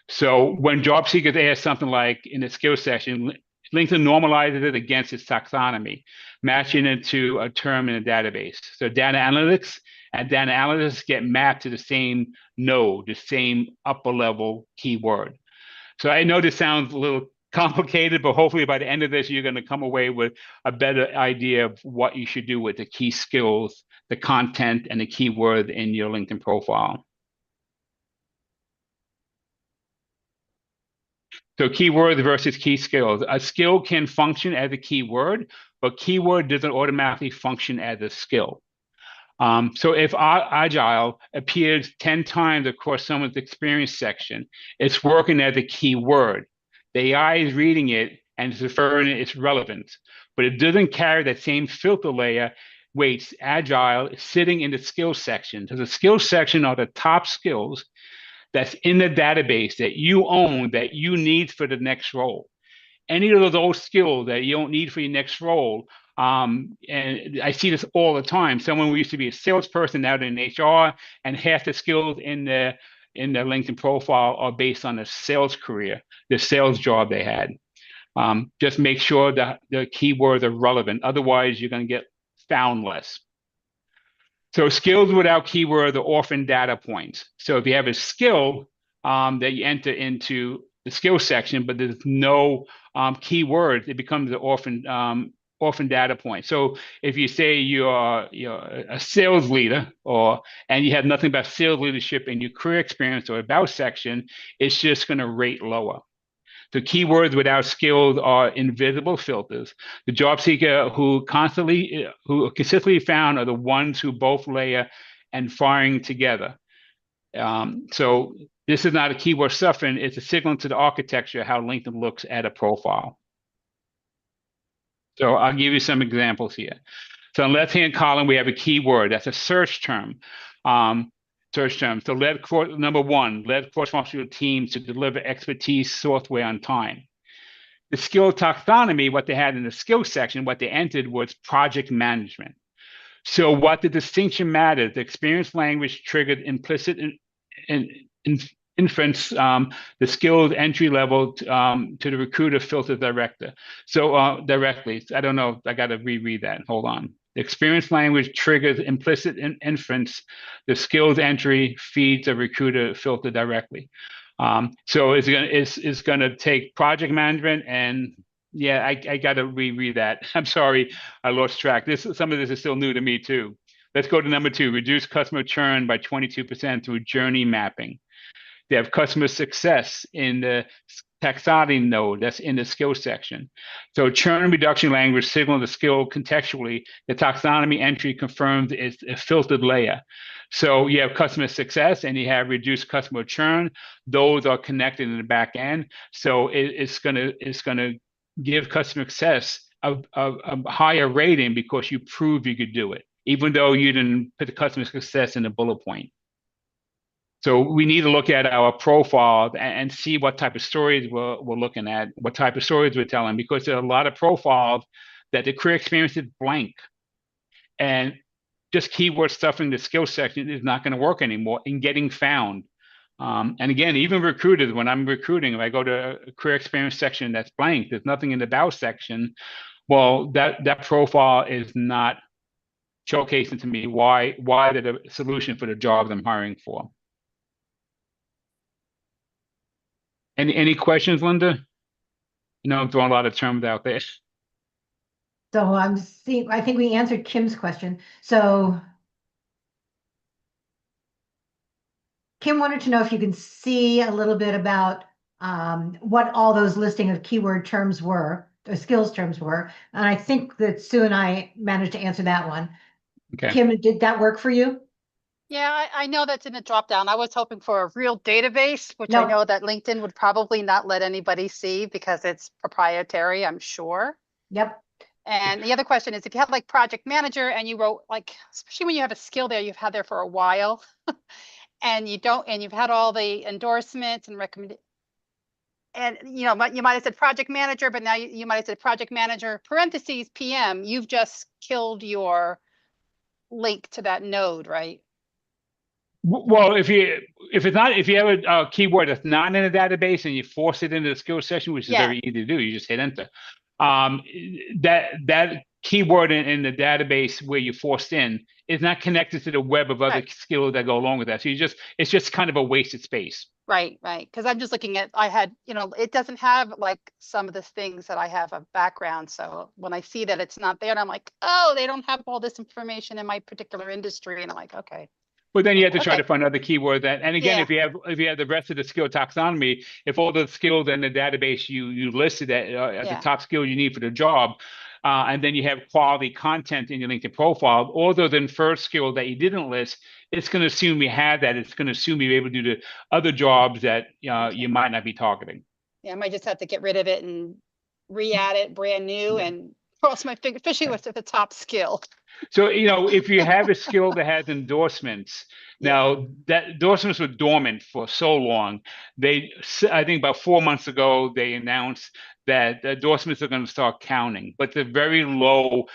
So when job seekers ask something like in the skill section, LinkedIn normalizes it against its taxonomy, matching it to a term in a database. So data analytics and data analysts get mapped to the same node, the same upper level keyword. So I know this sounds a little complicated, but hopefully by the end of this, you're going to come away with a better idea of what you should do with the key skills, the content, and the keyword in your LinkedIn profile. So keywords versus key skills. A skill can function as a keyword, but keyword doesn't automatically function as a skill. So if agile appears 10 times across someone's experience section, it's working as a keyword. The AI is reading it and it's inferring its relevance, but it doesn't carry that same filter layer weights. Agile is sitting in the skills section. So the skills section are the top skills that's in the database that you own, that you need for the next role. Any of those skills that you don't need for your next role, and I see this all the time. Someone who used to be a salesperson now they're in HR, and half the skills in their LinkedIn profile are based on the sales career, the sales job they had. Just make sure that the keywords are relevant. Otherwise, you're going to get found less. So skills without keyword are orphan data points. So if you have a skill that you enter into the skill section, but there's no keywords, it becomes an orphan data point. So if you say you're a sales leader and you have nothing about sales leadership in your career experience or about section, it's just going to rate lower. The keywords without skills are invisible filters. The job seeker who consistently found are the ones who both layer and firing together. So this is not a keyword suffering, it's a signal to the architecture how LinkedIn looks at a profile. So I'll give you some examples here. So on the left-hand column, we have a keyword. That's a search term. So number 1, led cross-functional teams to deliver expertise software on time. The skill taxonomy, what they had in the skill section, what they entered was project management. So what the distinction matters, the experience language triggered implicit inference, the skills entry level to the recruiter filter director. So directly, I don't know, I got to reread that, hold on. The experience language triggers implicit inference. The skills entry feeds a recruiter filter directly. So it's gonna take project management and yeah, I got to reread that. I'm sorry, I lost track. Some of this is still new to me too. Let's go to number 2, reduce customer churn by 22% through journey mapping. They have customer success in the taxonomy node that's in the skill section. So churn reduction language signal the skill contextually. The taxonomy entry confirms it's a filtered layer. So you have customer success and you have reduced customer churn. Those are connected in the back end. So it's gonna give customer success a higher rating because you proved you could do it, even though you didn't put the customer success in the bullet point. So we need to look at our profile and see what type of stories we're looking at, what type of stories we're telling, because there are a lot of profiles that the career experience is blank. And just keyword stuffing the skill section is not going to work anymore in getting found. And again, even recruiters, when I'm recruiting, if I go to a career experience section that's blank, there's nothing in the about section, well, that profile is not showcasing to me why they're the solution for the jobs I'm hiring for. Any questions, Linda? You know, I'm throwing a lot of terms out there. So I'm seeing, I think we answered Kim's question. So Kim wanted to know if you can see a little bit about what all those listing of keyword terms were, or skills terms were. And I think that Sue and I managed to answer that one. Okay. Kim, did that work for you? Yeah, I know that's in the drop down. I was hoping for a real database, which I No. know that LinkedIn would probably not let anybody see because it's proprietary, I'm sure. Yep. And the other question is if you had like project manager and you wrote like, especially when you have a skill there, you've had there for a while and you've had all the endorsements and recommend. And you might have said project manager, but now you might have said project manager parentheses PM. You've just killed your link to that node, right? Well, if you have a keyword that's not in a database and you force it into the skills section, which is very easy to do, you just hit enter. That keyword in the database where you forced in is not connected to the web of other skills that go along with that. So it's just kind of a wasted space. Right. Because I'm just looking at, it doesn't have like some of the things that I have a background. So when I see that it's not there, and I'm like, oh, they don't have all this information in my particular industry. And I'm like, okay. But then you have to try to find other keyword that, and again, if you have the rest of the skill taxonomy, if all the skills in the database you listed as the top skill you need for the job, and then you have quality content in your LinkedIn profile, all those inferred skills that you didn't list, it's going to assume you have that. It's going to assume you're able to do the other jobs that you might not be targeting. Yeah, I might just have to get rid of it and re-add it brand new and cross my fingers, especially with the top skill. So, if you have a skill that has endorsements, now that endorsements were dormant for so long, I think about 4 months ago, they announced that the endorsements are going to start counting, but they're very low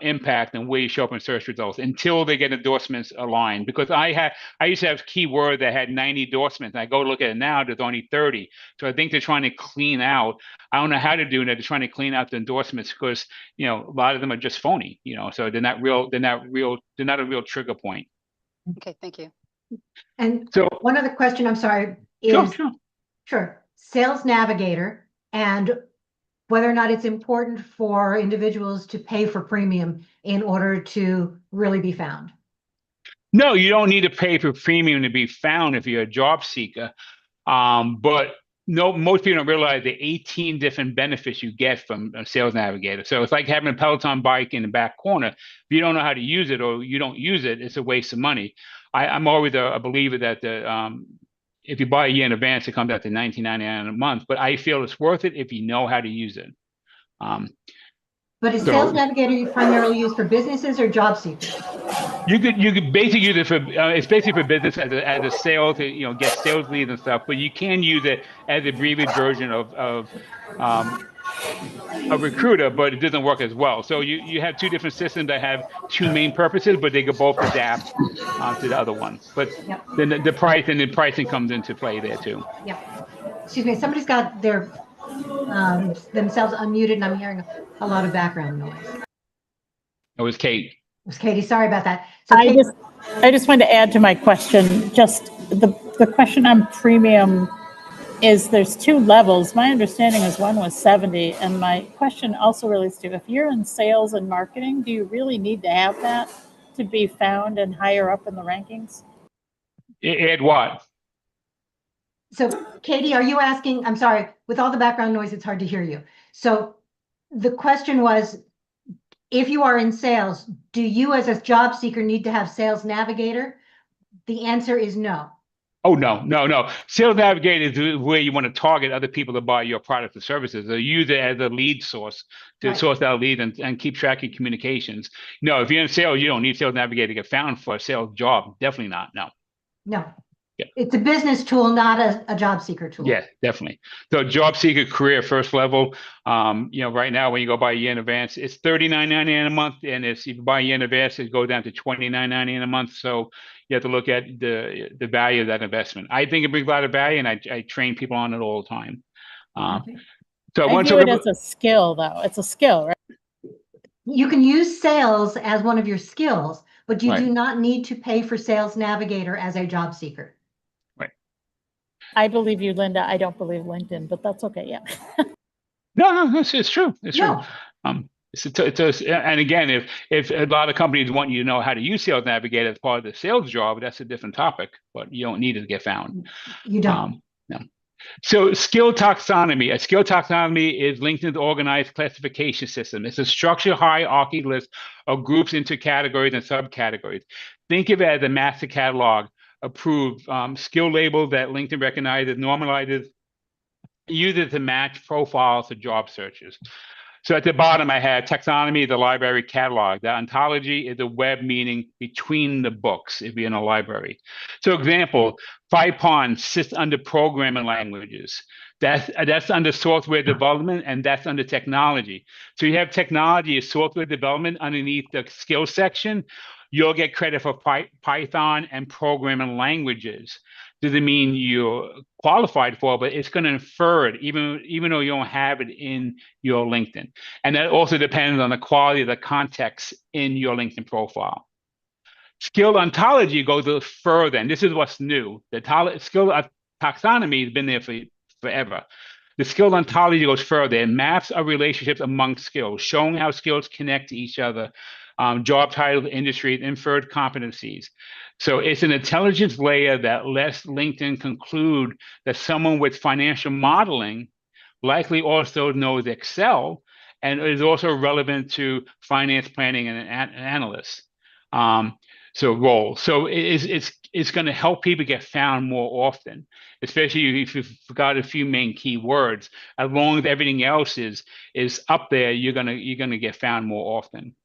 impact on where you show up in search results until they get endorsements aligned. Because I used to have keyword that had 90 endorsements, and I go look at it now, there's only 30. So I think they're trying to clean out. I don't know how to do that. They're trying to clean out the endorsements because a lot of them are just phony. So they're not a real trigger point. Okay, thank you. And so one other question, I'm sorry, is sure. Sales Navigator and whether or not it's important for individuals to pay for premium in order to really be found. No, you don't need to pay for premium to be found if you're a job seeker. But most people don't realize the 18 different benefits you get from a Sales Navigator. So it's like having a Peloton bike in the back corner. If you don't know how to use it or you don't use it, it's a waste of money. I'm always a believer that if you buy a year in advance, it comes out to $19.99 a month. But I feel it's worth it if you know how to use it. But is Sales Navigator primarily used for businesses or job seekers? You could basically use it for it's basically for business as a sales to get sales leads and stuff. But you can use it as a abbreviated version of a recruiter, but it doesn't work as well. So you have two different systems that have two main purposes, but they could both adapt to the other one. But then the pricing comes into play there too. Yep. Excuse me. Somebody's got their themselves unmuted, and I'm hearing a lot of background noise. It was Kate. It was Katie. Sorry about that. So I just wanted to add to my question. Just the question on premium is there's two levels. My understanding is one was 70, and my question also relates to if you're in sales and marketing, do you really need to have that to be found and higher up in the rankings? Add what? So Katie, are you asking, I'm sorry, with all the background noise, it's hard to hear you. So the question was, if you are in sales, do you as a job seeker need to have Sales Navigator? The answer is no. Oh, no. Sales Navigator is where you want to target other people to buy your products or services. Or use it as a lead source to source out leads and keep track of communications. No, if you're in sales, you don't need Sales Navigator to get found for a sales job. Definitely not. No. Yeah. It's a business tool, not a job seeker tool. Yeah, definitely. So job seeker career first level, right now when you go buy a year in advance, it's $39.99 a month. And if you buy a year in advance, it goes down to $29.99 a month. So you have to look at the value of that investment. I think it brings a lot of value, and I train people on it all the time. So I view it as a skill, though. It's a skill, right? You can use sales as one of your skills, but you do not need to pay for Sales Navigator as a job seeker. I believe you, Linda. I don't believe LinkedIn, but that's okay. Yeah. No, it's true. It's true. And again, if a lot of companies want you to know how to use Sales Navigator as part of the sales job, that's a different topic, but you don't need it to get found. You don't. No. So skill taxonomy. A skill taxonomy is LinkedIn's organized classification system. It's a structured hierarchy list of groups into categories and subcategories. Think of it as a master catalog, approved skill labels that LinkedIn recognizes, normalizes, uses to match profiles to job searches. So at the bottom, I had taxonomy, the library catalog. The ontology is the web, meaning between the books, if you're in a library. So example, Python sits under programming languages. That's under software development, and that's under technology. So you have technology as software development underneath the skills section. You'll get credit for Python and programming languages. Doesn't mean you're qualified for it, but it's going to infer it, even though you don't have it in your LinkedIn. And that also depends on the quality of the context in your LinkedIn profile. Skill ontology goes a little further, and this is what's new. The skill taxonomy has been there forever. The skill ontology goes further. It maps our relationships among skills, showing how skills connect to each other, job titles, industries, inferred competencies. So it's an intelligence layer that lets LinkedIn conclude that someone with financial modeling likely also knows Excel and is also relevant to finance planning and analysts. Roles. So it's going to help people get found more often, especially if you've got a few main keywords. As long as everything else is up there, you're gonna get found more often.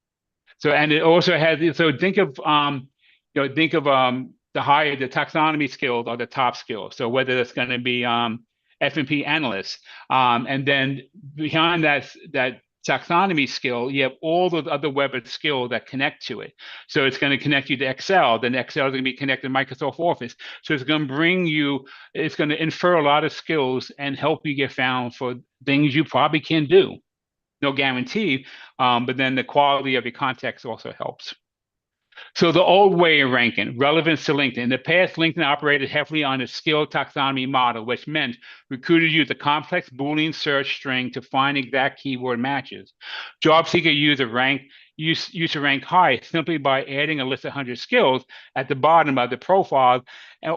So, and it also has, so think of the taxonomy skills are the top skills. So whether it's going to be F&P analysts, and then behind that taxonomy skill, you have all those other web skills that connect to it. So it's going to connect you to Excel, then Excel is going to be connected to Microsoft Office. So it's going to it's going to infer a lot of skills and help you get found for things you probably can do. No guarantee, but then the quality of your context also helps. So the old way of ranking, relevance to LinkedIn. In the past, LinkedIn operated heavily on a skill taxonomy model, which meant recruiters used a complex Boolean search string to find exact keyword matches. Job seekers used to rank high simply by adding a list of 100 skills at the bottom of the profile,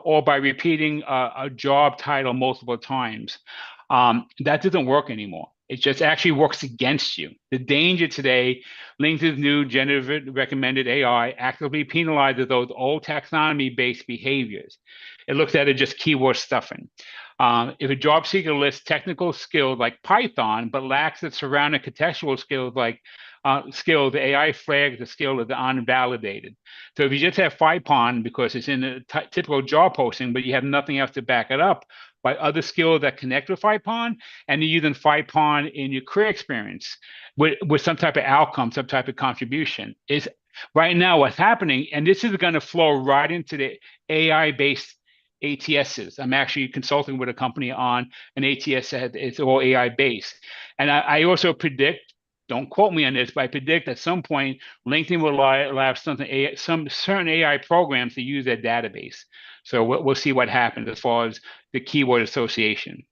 or by repeating a job title multiple times. That doesn't work anymore. It just actually works against you. The danger today, LinkedIn's new generative recommended AI actively penalizes those old taxonomy-based behaviors. It looks at it just keyword stuffing. If a job seeker lists technical skills like Python, but lacks the surrounding contextual skills like the AI flags the skill as unvalidated. So if you just have Python because it's in a typical job posting, but you have nothing else to back it up by other skills that connect with Python, and you're using Python in your career experience with some type of outcome, some type of contribution. Is right now what's happening, and this is going to flow right into the AI-based ATSs. I'm actually consulting with a company on an ATS that is all AI-based. And I also predict, don't quote me on this, but I predict at some point LinkedIn will allow some certain AI programs to use their database. So we'll see what happens as far as the keyword association.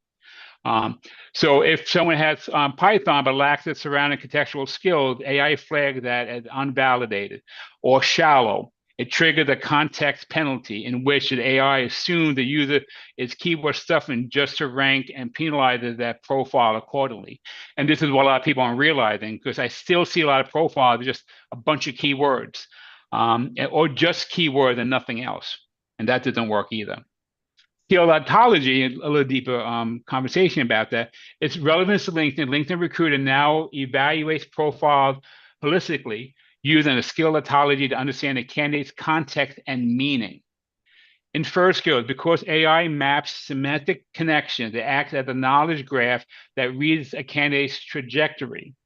So if someone has Python but lacks the surrounding contextual skills, AI flags that as unvalidated or shallow. It triggers a context penalty in which the AI assumes the user is keyword stuffing just to rank and penalizes that profile accordingly. And this is what a lot of people aren't realizing, because I still see a lot of profiles just a bunch of keywords, or just keywords and nothing else. And that doesn't work either. Skill ontology, a little deeper conversation about that. Its relevance to LinkedIn. LinkedIn Recruiter now evaluates profiles holistically, using a skill ontology to understand a candidate's context and meaning. Infer skills, because AI maps semantic connections, it acts as a knowledge graph that reads a candidate's trajectory,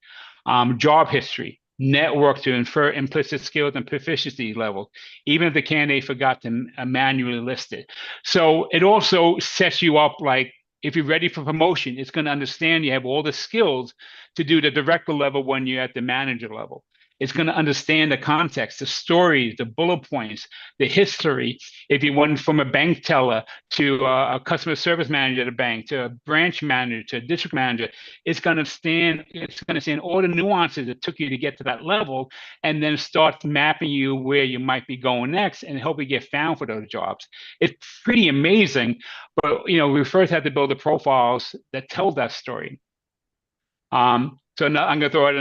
job history, network to infer implicit skills and proficiency levels, even if the candidate forgot to manually list it. So it also sets you up like, if you're ready for promotion, it's going to understand you have all the skills to do the director level when you're at the manager level. It's going to understand the context, the stories, the bullet points, the history. If you went from a bank teller to a customer service manager at a bank, to a branch manager, to a district manager, it's going to understand all the nuances that took you to get to that level, and then start mapping you where you might be going next and help you get found for those jobs. It's pretty amazing, but we first have to build the profiles that tell that story. So now I'm going to throw out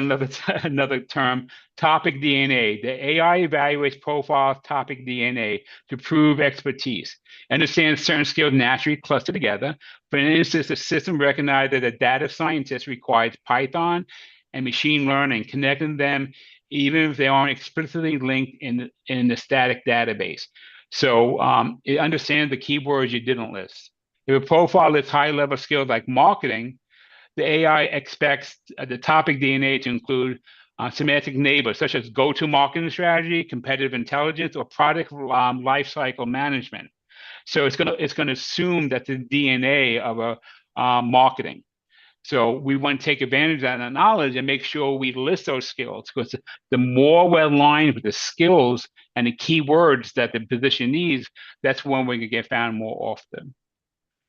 another term, topic DNA. The AI evaluates profiles topic DNA to prove expertise. Understands certain skills naturally cluster together. For instance, the system recognized that a data scientist requires Python and machine learning, connecting them even if they aren't explicitly linked in the static database. So it understands the keywords you didn't list. If a profile lists high-level skills like marketing, the AI expects the topic DNA to include semantic neighbors such as go-to marketing strategy, competitive intelligence, or product lifecycle management. So it's gonna assume that the DNA of a marketing. So we want to take advantage of that knowledge and make sure we list those skills, because the more we're aligned with the skills and the keywords that the position needs, that's when we can get found more often.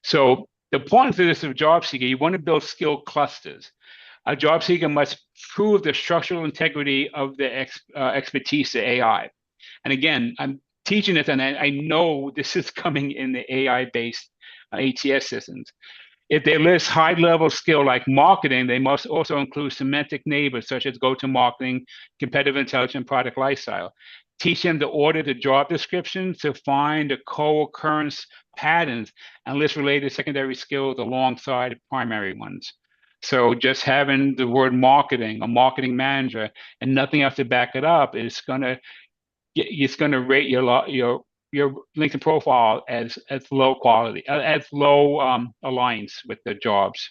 So the point of this of job seeker, you want to build skill clusters. A job seeker must prove the structural integrity of the expertise of AI. And again, I'm teaching this, and I know this is coming in the AI-based ATS systems. If they list high-level skill like marketing, they must also include semantic neighbors such as go-to-marketing, competitive intelligence, product lifestyle. Teach them to order the job descriptions to find the co-occurrence patterns and list related secondary skills alongside primary ones. So just having the word marketing, a marketing manager, and nothing else to back it up is gonna rate your LinkedIn profile as low quality, as low aligns with the jobs.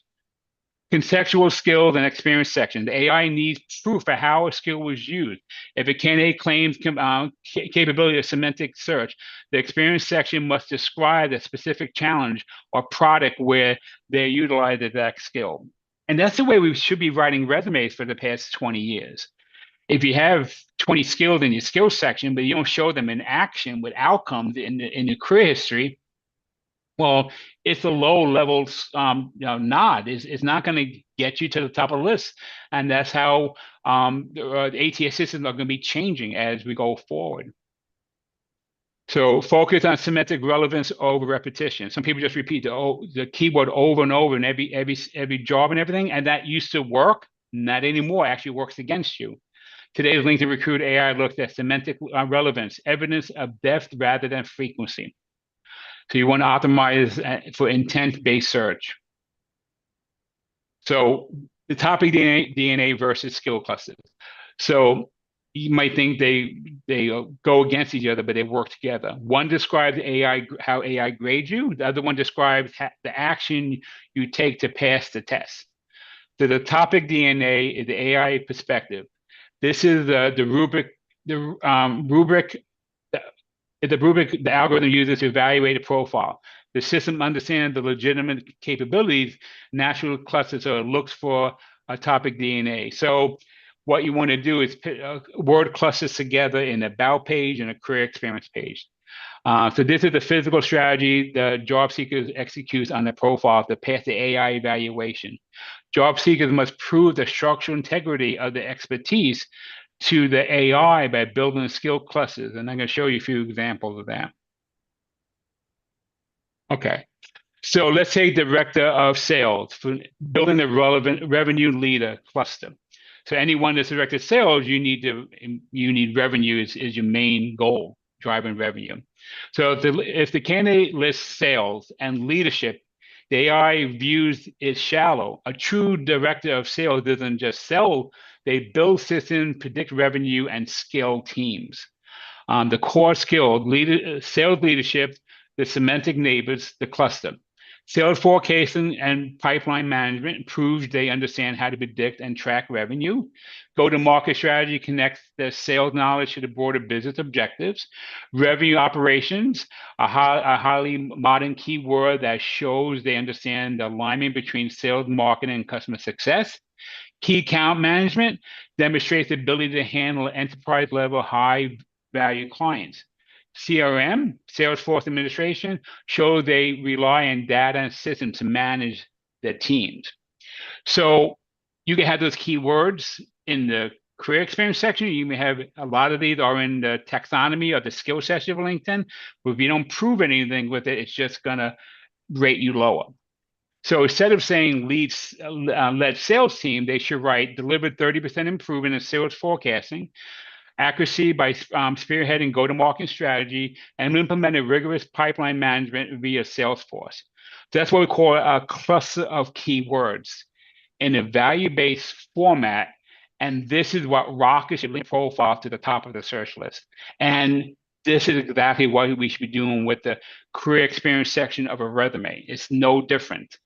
Contextual skills and experience section. The AI needs proof for how a skill was used. If a candidate claims capability of semantic search, the experience section must describe the specific challenge or product where they utilized that skill. And that's the way we should be writing resumes for the past 20 years. If you have 20 skills in your skills section, but you don't show them in action with outcomes in your career history, well, it's a low-level nod. It's not going to get you to the top of the list, and that's how the ATS systems are going to be changing as we go forward. So focus on semantic relevance over repetition. Some people just repeat the keyword over and over in every job and everything, and that used to work. Not anymore. It actually works against you. Today's LinkedIn Recruit AI looks at semantic relevance, evidence of depth rather than frequency. So you want to optimize for intent-based search. So the topic DNA versus skill clusters. So you might think they go against each other, but they work together. One describes how AI grades you. The other one describes the action you take to pass the test. So the topic DNA is the AI perspective. This is the rubric the algorithm uses to evaluate a profile. The system understands the legitimate capabilities, natural clusters, so it looks for a topic DNA. So what you want to do is put word clusters together in an about page and a career experience page. So this is the physical strategy the job seekers executes on the profile to pass the AI evaluation. Job seekers must prove the structural integrity of the expertise to the AI by building skill clusters. And I'm going to show you a few examples of that. Okay. So let's say director of sales for building the relevant revenue leader cluster. So anyone that's director of sales, you need revenue is your main goal, driving revenue. So if the candidate lists sales and leadership, the AI views it shallow. A true director of sales doesn't just sell, they build systems, predict revenue, and scale teams. The core skill, sales leadership, the semantic neighbors, the cluster. Sales forecasting and pipeline management proves they understand how to predict and track revenue. Go-to-market strategy connects the sales knowledge to the broader business objectives. Revenue operations, a highly modern keyword that shows they understand the alignment between sales, marketing, and customer success. Key account management demonstrates the ability to handle enterprise level high value clients. CRM, Salesforce administration, show they rely on data and systems to manage their teams. So you can have those keywords in the career experience section. You may have a lot of these are in the taxonomy or the skill section of LinkedIn. But if you don't prove anything with it, it's just going to rate you lower. So instead of saying led sales team, they should write delivered 30% improvement in sales forecasting, accuracy by spearheading go-to-market strategy, and implemented rigorous pipeline management via Salesforce. So that's what we call a cluster of keywords in a value-based format. And this is what rockets your LinkedIn profile to the top of the search list. And this is exactly what we should be doing with the career experience section of a resume. It's no different.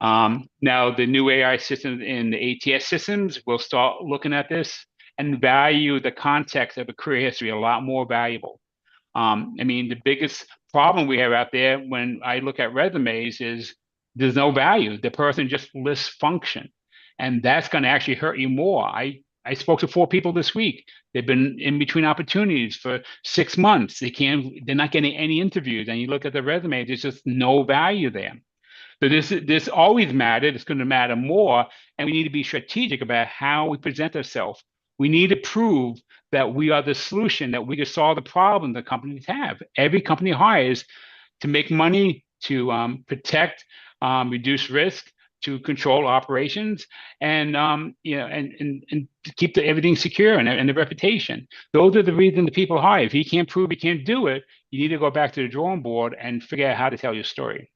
Now, the new AI systems in the ATS systems will start looking at this and value the context of a career history a lot more valuable. I mean, the biggest problem we have out there when I look at resumes is there's no value. The person just lists function, and that's going to actually hurt you more. I spoke to 4 people this week. They've been in between opportunities for 6 months. They're not getting any interviews. And you look at the resume, there's just no value there. So this always mattered. It's going to matter more, and we need to be strategic about how we present ourselves. We need to prove that we are the solution, that we can solve the problem that companies have. Every company hires to make money, to protect, reduce risk, to control operations, and and to keep everything secure and the reputation. Those are the reasons the people hire. If you can't prove you can't do it, you need to go back to the drawing board and figure out how to tell your story.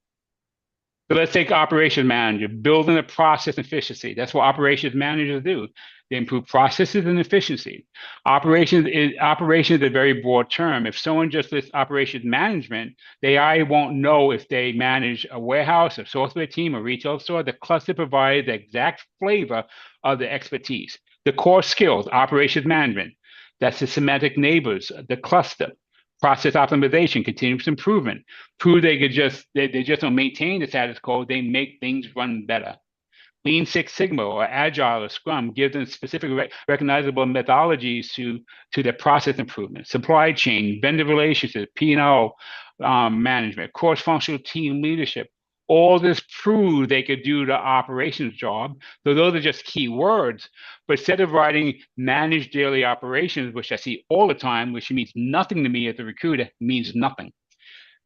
So let's take operations manager, building a process efficiency. That's what operations managers do. They improve processes and efficiency. Operations is a very broad term. If someone just lists operations management, I won't know if they manage a warehouse, a software team, a retail store. The cluster provides the exact flavor of the expertise. The core skills, operations management. That's the semantic neighbors, the cluster. Process optimization, continuous improvement. Prove they just don't maintain the status quo, they make things run better. Lean Six Sigma or Agile or Scrum give them specific recognizable methodologies to their process improvement. Supply chain, vendor relationships, P&L management, cross-functional team leadership. All this proved they could do the operations job. So those are just key words. But instead of writing manage daily operations, which I see all the time, which means nothing to me as a recruiter, means nothing.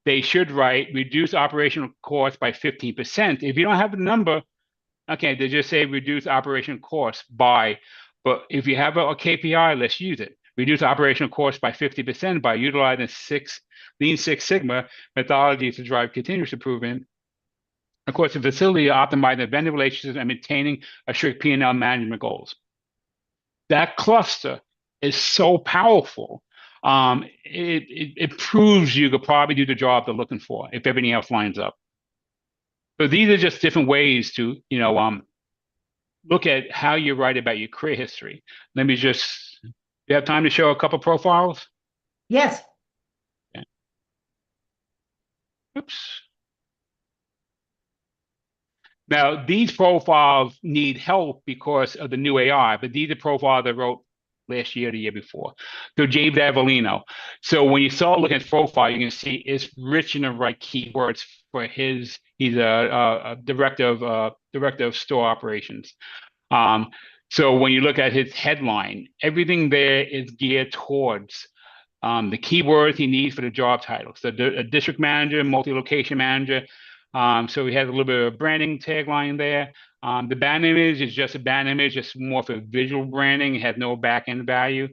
They should write reduce operational costs by 15%. If you don't have the number, okay, they just say reduce operational costs by. But if you have a KPI, let's use it. Reduce operational costs by 50% by utilizing Lean Six Sigma methodologies to drive continuous improvement. Of course, the facility optimizing vendor relationships and maintaining a strict P&L management goals. That cluster is so powerful. It proves you could probably do the job they're looking for if everything else lines up. So these are just different ways to, look at how you write about your career history. Let me just, you have time to show a couple profiles? Yes. Okay. Oops. Now, these profiles need help because of the new AI, but these are profiles I wrote last year, the year before. So James Avellino. So when you start looking at his profile, you can see it's rich in the right keywords for he's a director of store operations. So when you look at his headline, everything there is geared towards the keywords he needs for the job title. So a district manager, multi-location manager. So he has a little bit of a branding tagline there. The banner image is just a banner image, just more for visual branding. It has no back-end value.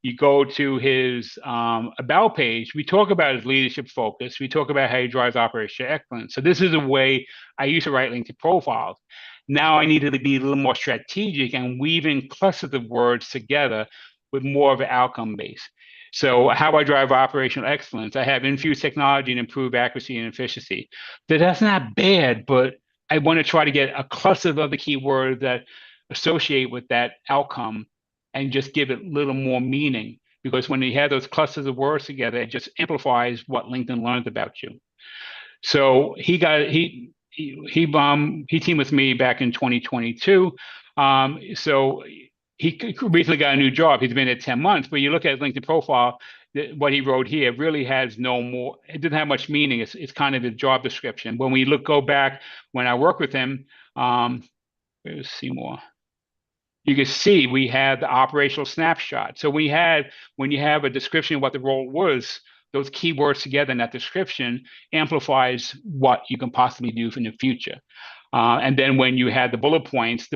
You go to his about page, we talk about his leadership focus. We talk about how he drives operational excellence. So this is a way I used to write LinkedIn profiles. Now I needed to be a little more strategic and weaving clusters of words together with more of an outcome base. So how I drive operational excellence, I have infused technology and improve accuracy and efficiency. That's not bad, but I want to try to get a cluster of other keywords that associate with that outcome and just give it a little more meaning. Because when you have those clusters of words together, it just amplifies what LinkedIn learns about you. So he teamed with me back in 2022. So he recently got a new job. He's been there 10 months, but you look at his LinkedIn profile, what he wrote here really has no more, it didn't have much meaning. It's kind of a job description. When we go back, when I work with him, let's see more. You can see we have the operational snapshot. So when you have a description of what the role was, those keywords together in that description amplifies what you can possibly do in the future. And then when you have the bullet points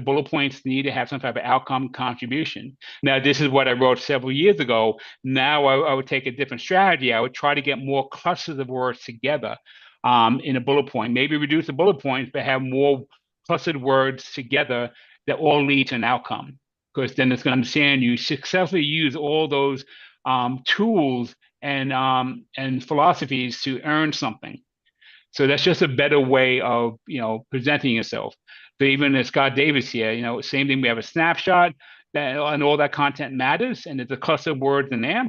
need to have some type of outcome contribution. Now, this is what I wrote several years ago. Now I would take a different strategy. I would try to get more clusters of words together in a bullet point. Maybe reduce the bullet points, but have more clustered words together that all lead to an outcome. Because then it's going to understand you successfully use all those tools and philosophies to earn something. So that's just a better way of, presenting yourself. So even as Scott Davis here, same thing. We have a snapshot and all that content matters, and there's a cluster of words in there.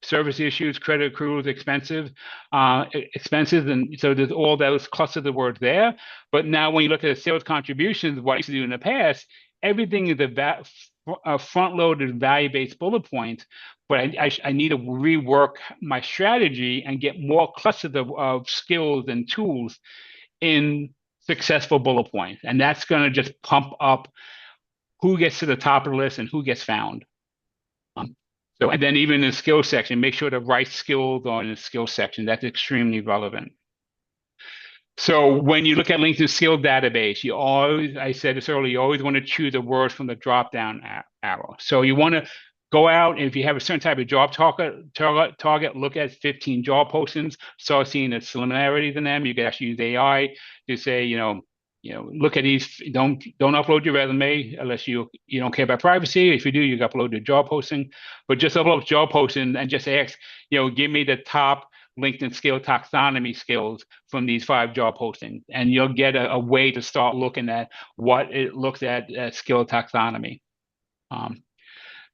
Service issues, credit accruals, expenses, and so there's all those clusters of words there. But now when you look at the sales contributions, what I used to do in the past, everything is a front-loaded value-based bullet point. But I need to rework my strategy and get more clusters of skills and tools in successful bullet points. And that's going to just pump up who gets to the top of the list and who gets found. And then even in the skills section, make sure the right skills are in the skills section. That's extremely relevant. So when you look at LinkedIn skill database, I said this earlier, you always want to choose the words from the drop-down arrow. So you want to go out, and if you have a certain type of job target, look at 15 job postings, start seeing the similarities in them. You can actually use AI to say, look at these. Don't upload your resume unless you don't care about privacy. If you do, you can upload your job posting. But just upload job posting and just ask, give me the top LinkedIn skill taxonomy skills from these 5 job postings, and you'll get a way to start looking at what it looks at skill taxonomy.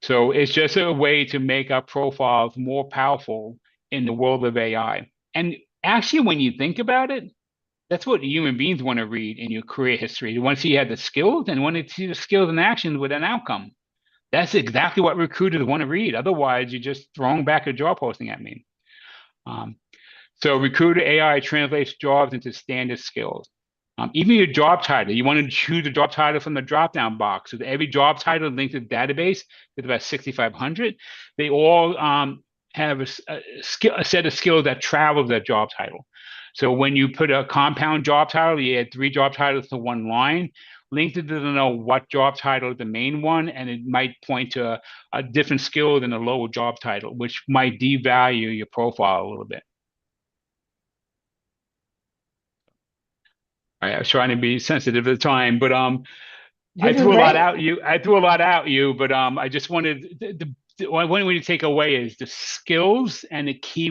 So it's just a way to make our profiles more powerful in the world of AI. And actually, when you think about it, that's what human beings want to read in your career history. They want to see you have the skills and want to see the skills in action with an outcome. That's exactly what recruiters want to read. Otherwise, you're just throwing back a job posting at me. So Recruiter AI translates jobs into standard skills. Even your job title, you want to choose a job title from the drop-down box. So every job title linked to the database is about 6,500. They all have a set of skills that travel that job title. So when you put a compound job title, you add 3 job titles to one line. LinkedIn doesn't know what job title is the main one, and it might point to a different skill than a lower job title, which might devalue your profile a little bit. I was trying to be sensitive at the time, but I threw a lot at you. But I just wanted what I wanted you to take away is the skills and the key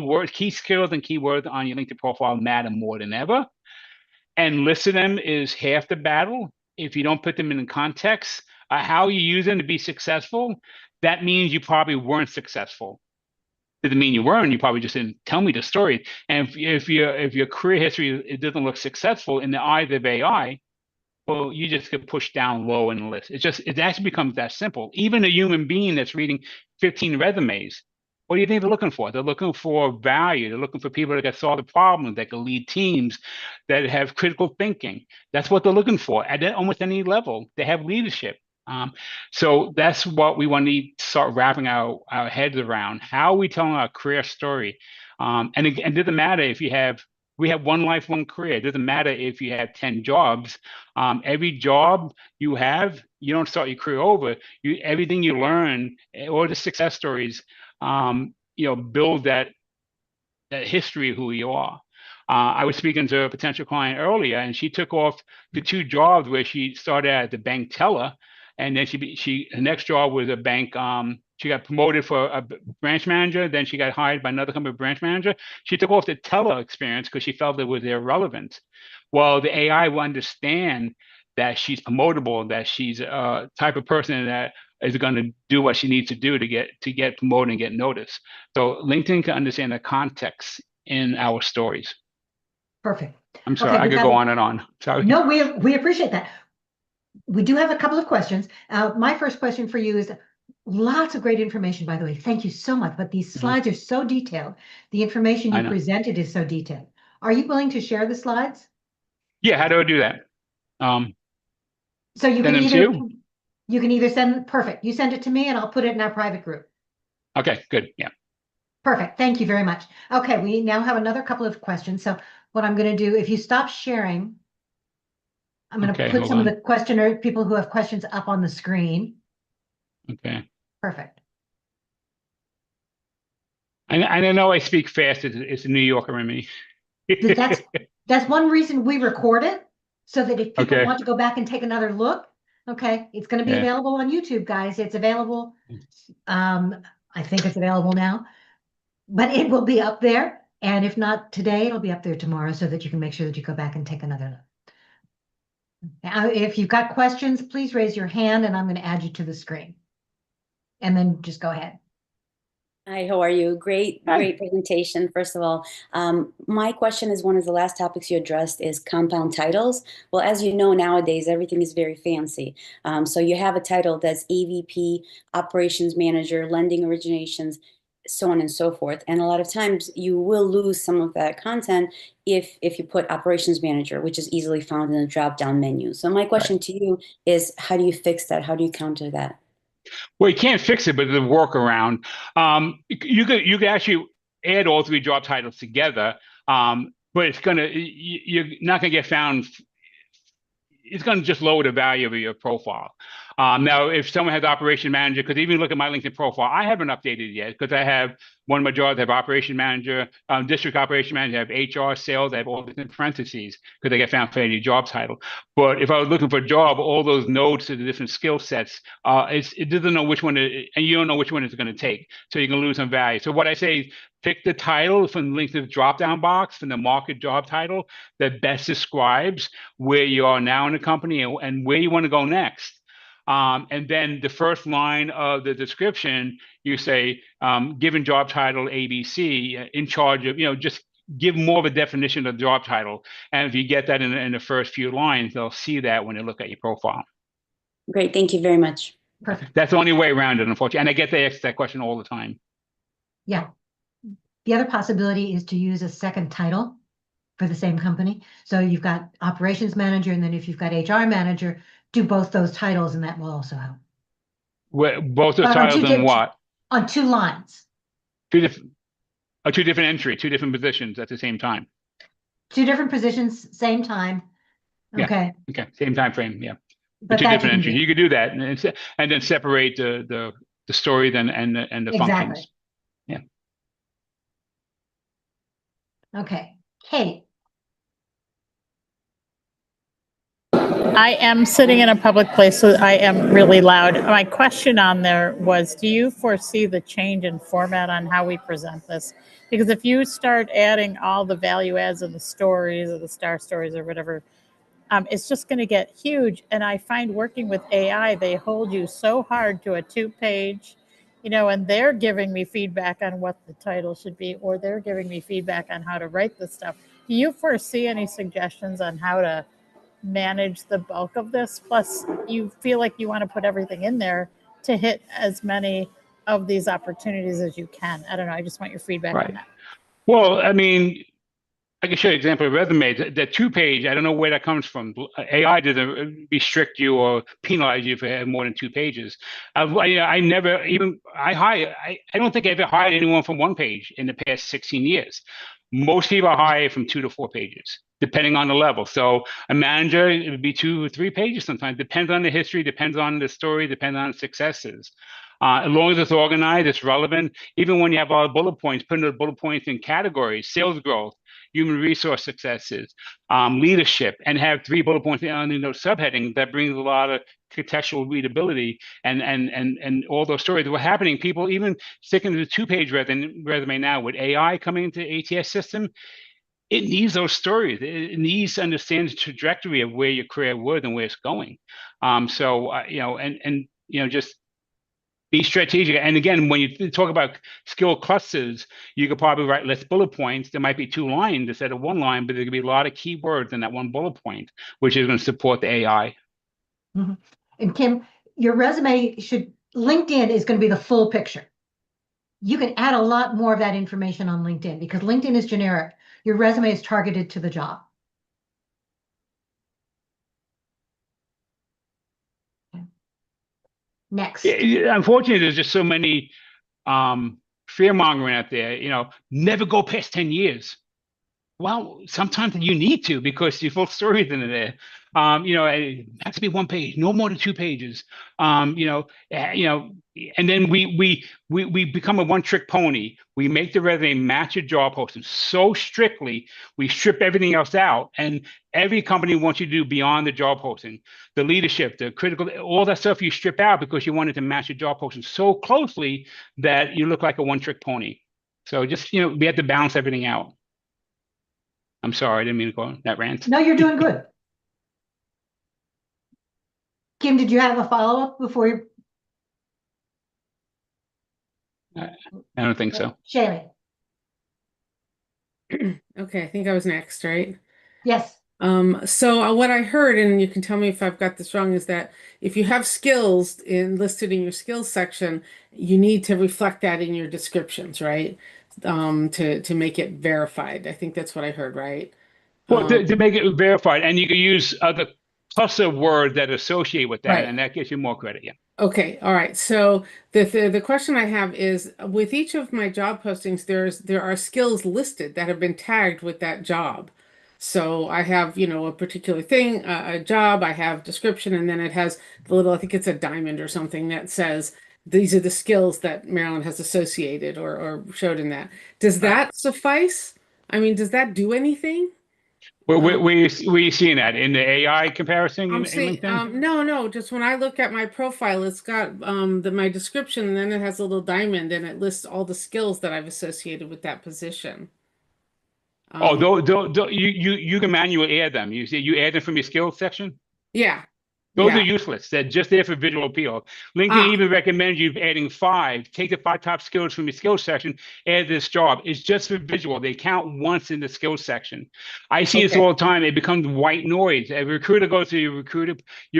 skills and keywords on your LinkedIn profile matter more than ever. And listing them is half the battle. If you don't put them in context, how you use them to be successful, that means you probably weren't successful. Doesn't mean you weren't. You probably just didn't tell me the story. And if your career history it doesn't look successful in the eyes of AI, well, you just get pushed down low in the list. It actually becomes that simple. Even a human being that's reading 15 resumes, what do you think they're looking for? They're looking for value. They're looking for people that can solve the problems, that can lead teams, that have critical thinking. That's what they're looking for at almost any level. They have leadership. So that's what we want to start wrapping our heads around. How are we telling our career story? And it doesn't matter if we have one life, one career. It doesn't matter if you have 10 jobs. Every job you have, you don't start your career over. Everything you learn, or the success stories, build that history of who you are. I was speaking to a potential client earlier, and she took off the 2 jobs where she started at the bank teller, and then her next job was a bank. She got promoted for a branch manager. Then she got hired by another company branch manager. She took off the teller experience because she felt it was irrelevant. Well, the AI will understand that she's promotable, that she's a type of person that is going to do what she needs to do to get promoted and get noticed. So LinkedIn can understand the context in our stories. Perfect. I'm sorry, I could go on and on. Sorry. No, we appreciate that. we do have a couple of questions. My first question for you is lots of great information, by the way. Thank you so much. But these slides are so detailed. The information I you know. presented is so detailed. Are you willing to share the slides? Yeah, how do I do that? So you Send can them to either you? you can either send, perfect. You send it to me and I'll put it in our private group. Okay, good. Yeah. Perfect. Thank you very much. Okay, we now have another couple of questions. So what I'm going to do, if you stop sharing, I'm going to Okay, put hold some of on. the questioner people who have questions up on the screen. Okay. Perfect. I know I speak fast. It's a New Yorker in me. That's one reason we record it, so that if people Okay. want to go back and take another look, okay, it's going to be Yeah. available on YouTube, guys. It's available. I think it's available now, but it will be up there. And if not today, it'll be up there tomorrow, so that you can make sure that you go back and take another look. Now, if you've got questions, please raise your hand and I'm going to add you to the screen. And then just go ahead. Hi, how are you? Great presentation, first of all. My question is, one of the last topics you addressed is compound titles. Well, as you know, nowadays, everything is very fancy. So you have a title that's AVP, Operations Manager, Lending Originations, so on and so forth. And a lot of times you will lose some of that content if you put Operations Manager, which is easily found in the drop-down menu. So my question to you is, how do you fix that? How do you counter that? Well, you can't fix it, but the workaround. You could actually add all three job titles together, but you're not gonna get found. It's going to just lower the value of your profile. Now, if someone has operation manager, because even look at my LinkedIn profile, I haven't updated it yet because I have one of my jobs, I have operation manager, district operation manager, I have HR, sales, I have all different parentheses because they get found for any job title. But if I was looking for a job, all those nodes to the different skill sets, it doesn't know which one, and you don't know which one it's going to take. So you can lose some value. So what I say is pick the title from the LinkedIn drop-down box from the market job title that best describes where you are now in the company and where you want to go next. And then the first line of the description, you say, given job title ABC, in charge of, just give more of a definition of the job title. And if you get that in the first few lines, they'll see that when they look at your profile. Great, thank you very much. Perfect. That's the only way around it, unfortunately. And I get that question all the time. Yeah. The other possibility is to use a second title for the same company. So you've got operations manager, and then if you've got HR manager, do both those titles, and that will also help. Both those titles and what? On two lines. Two different entry, two different positions at the same time. Two different positions, same time. Okay. Yeah. Okay. Same time frame. Yeah. But two different entries. You could do that, and then separate the story and the functions. Yeah. Okay. Kate. I am sitting in a public place, so I am really loud. My question on there was, do you foresee the change in format on how we present this? Because if you start adding all the value adds of the stories or the star stories or whatever, it's just going to get huge. And I find working with AI, they hold you so hard to a 2-page, and they're giving me feedback on what the title should be, or they're giving me feedback on how to write this stuff. Do you foresee any suggestions on how to manage the bulk of this? Plus, you feel like you want to put everything in there to hit as many of these opportunities as you can. I don't know. I just want your feedback on that. Well, I mean, I can show you an example of resume. The 2-page, I don't know where that comes from. AI doesn't restrict you or penalize you if you have more than 2 pages. I don't think I've ever hired anyone from 1 page in the past 16 years. Most people are hired from 2 to 4 pages, depending on the level. So a manager, it would be 2 or 3 pages sometimes. Depends on the history, depends on the story, depends on successes. As long as it's organized, it's relevant. Even when you have a lot of bullet points, putting the bullet points in categories: sales growth, human resource successes, leadership, and have 3 bullet points on those subheadings, that brings a lot of contextual readability and all those stories that were happening. People even sticking to the 2-page resume now with AI coming into the ATS system. It needs those stories. It needs to understand the trajectory of where your career was and where it's going. Just be strategic. And again, when you talk about skill clusters, you could probably write less bullet points. There might be 2 lines instead of 1 line, but there could be a lot of keywords in that 1 bullet point, which is going to support the AI. Mhm. And Kim, your resume LinkedIn is going to be the full picture. You can add a lot more of that information on LinkedIn because LinkedIn is generic. Your resume is targeted to the job. Okay. Next. Unfortunately, there's just so many fear mongering out there. Never go past 10 years. Well, sometimes you need to because your full story is in there. It has to be 1 page, no more than 2 pages. And then we become a one-trick pony. We make the resume match a job posting so strictly, we strip everything else out. And every company wants you to do beyond the job posting, the leadership, the critical, all that stuff you strip out because you want it to match a job posting so closely that you look like a one-trick pony. So just, we have to balance everything out. I'm sorry, I didn't mean to go on that rant. No, you're doing good. Kim, did you have a follow-up before you? I don't think so. Shaylee. Okay, I think I was next, right? Yes. So what I heard, and you can tell me if I've got this wrong, is that if you have skills listed in your skills section, you need to reflect that in your descriptions, right? To make it verified. I think that's what I heard, right? Well, to make it verified, and you can use other cluster words that associate with that, Right. and that gives you more credit. Yeah. Okay, all right. So the question I have is, with each of my job postings, there are skills listed that have been tagged with that job. So I have, a particular thing, a job, I have description, and then it has the little, I think it's a diamond or something that says, these are the skills that Marilyn has associated or showed in that. Does that suffice? I mean, does that do anything? Well, we seeing that in the AI comparison in LinkedIn? No, just when I look at my profile, it's got my description, and then it has a little diamond, and it lists all the skills that I've associated with that position. You can manually add them. You add them from your skills section? Yeah. Those are useless. They're just there for visual appeal. LinkedIn even recommends you adding 5. Take the 5 top skills from your skills section, add this job. It's just for visual. They count once in the skills section. I see this all the time. It becomes white noise. A recruiter goes to your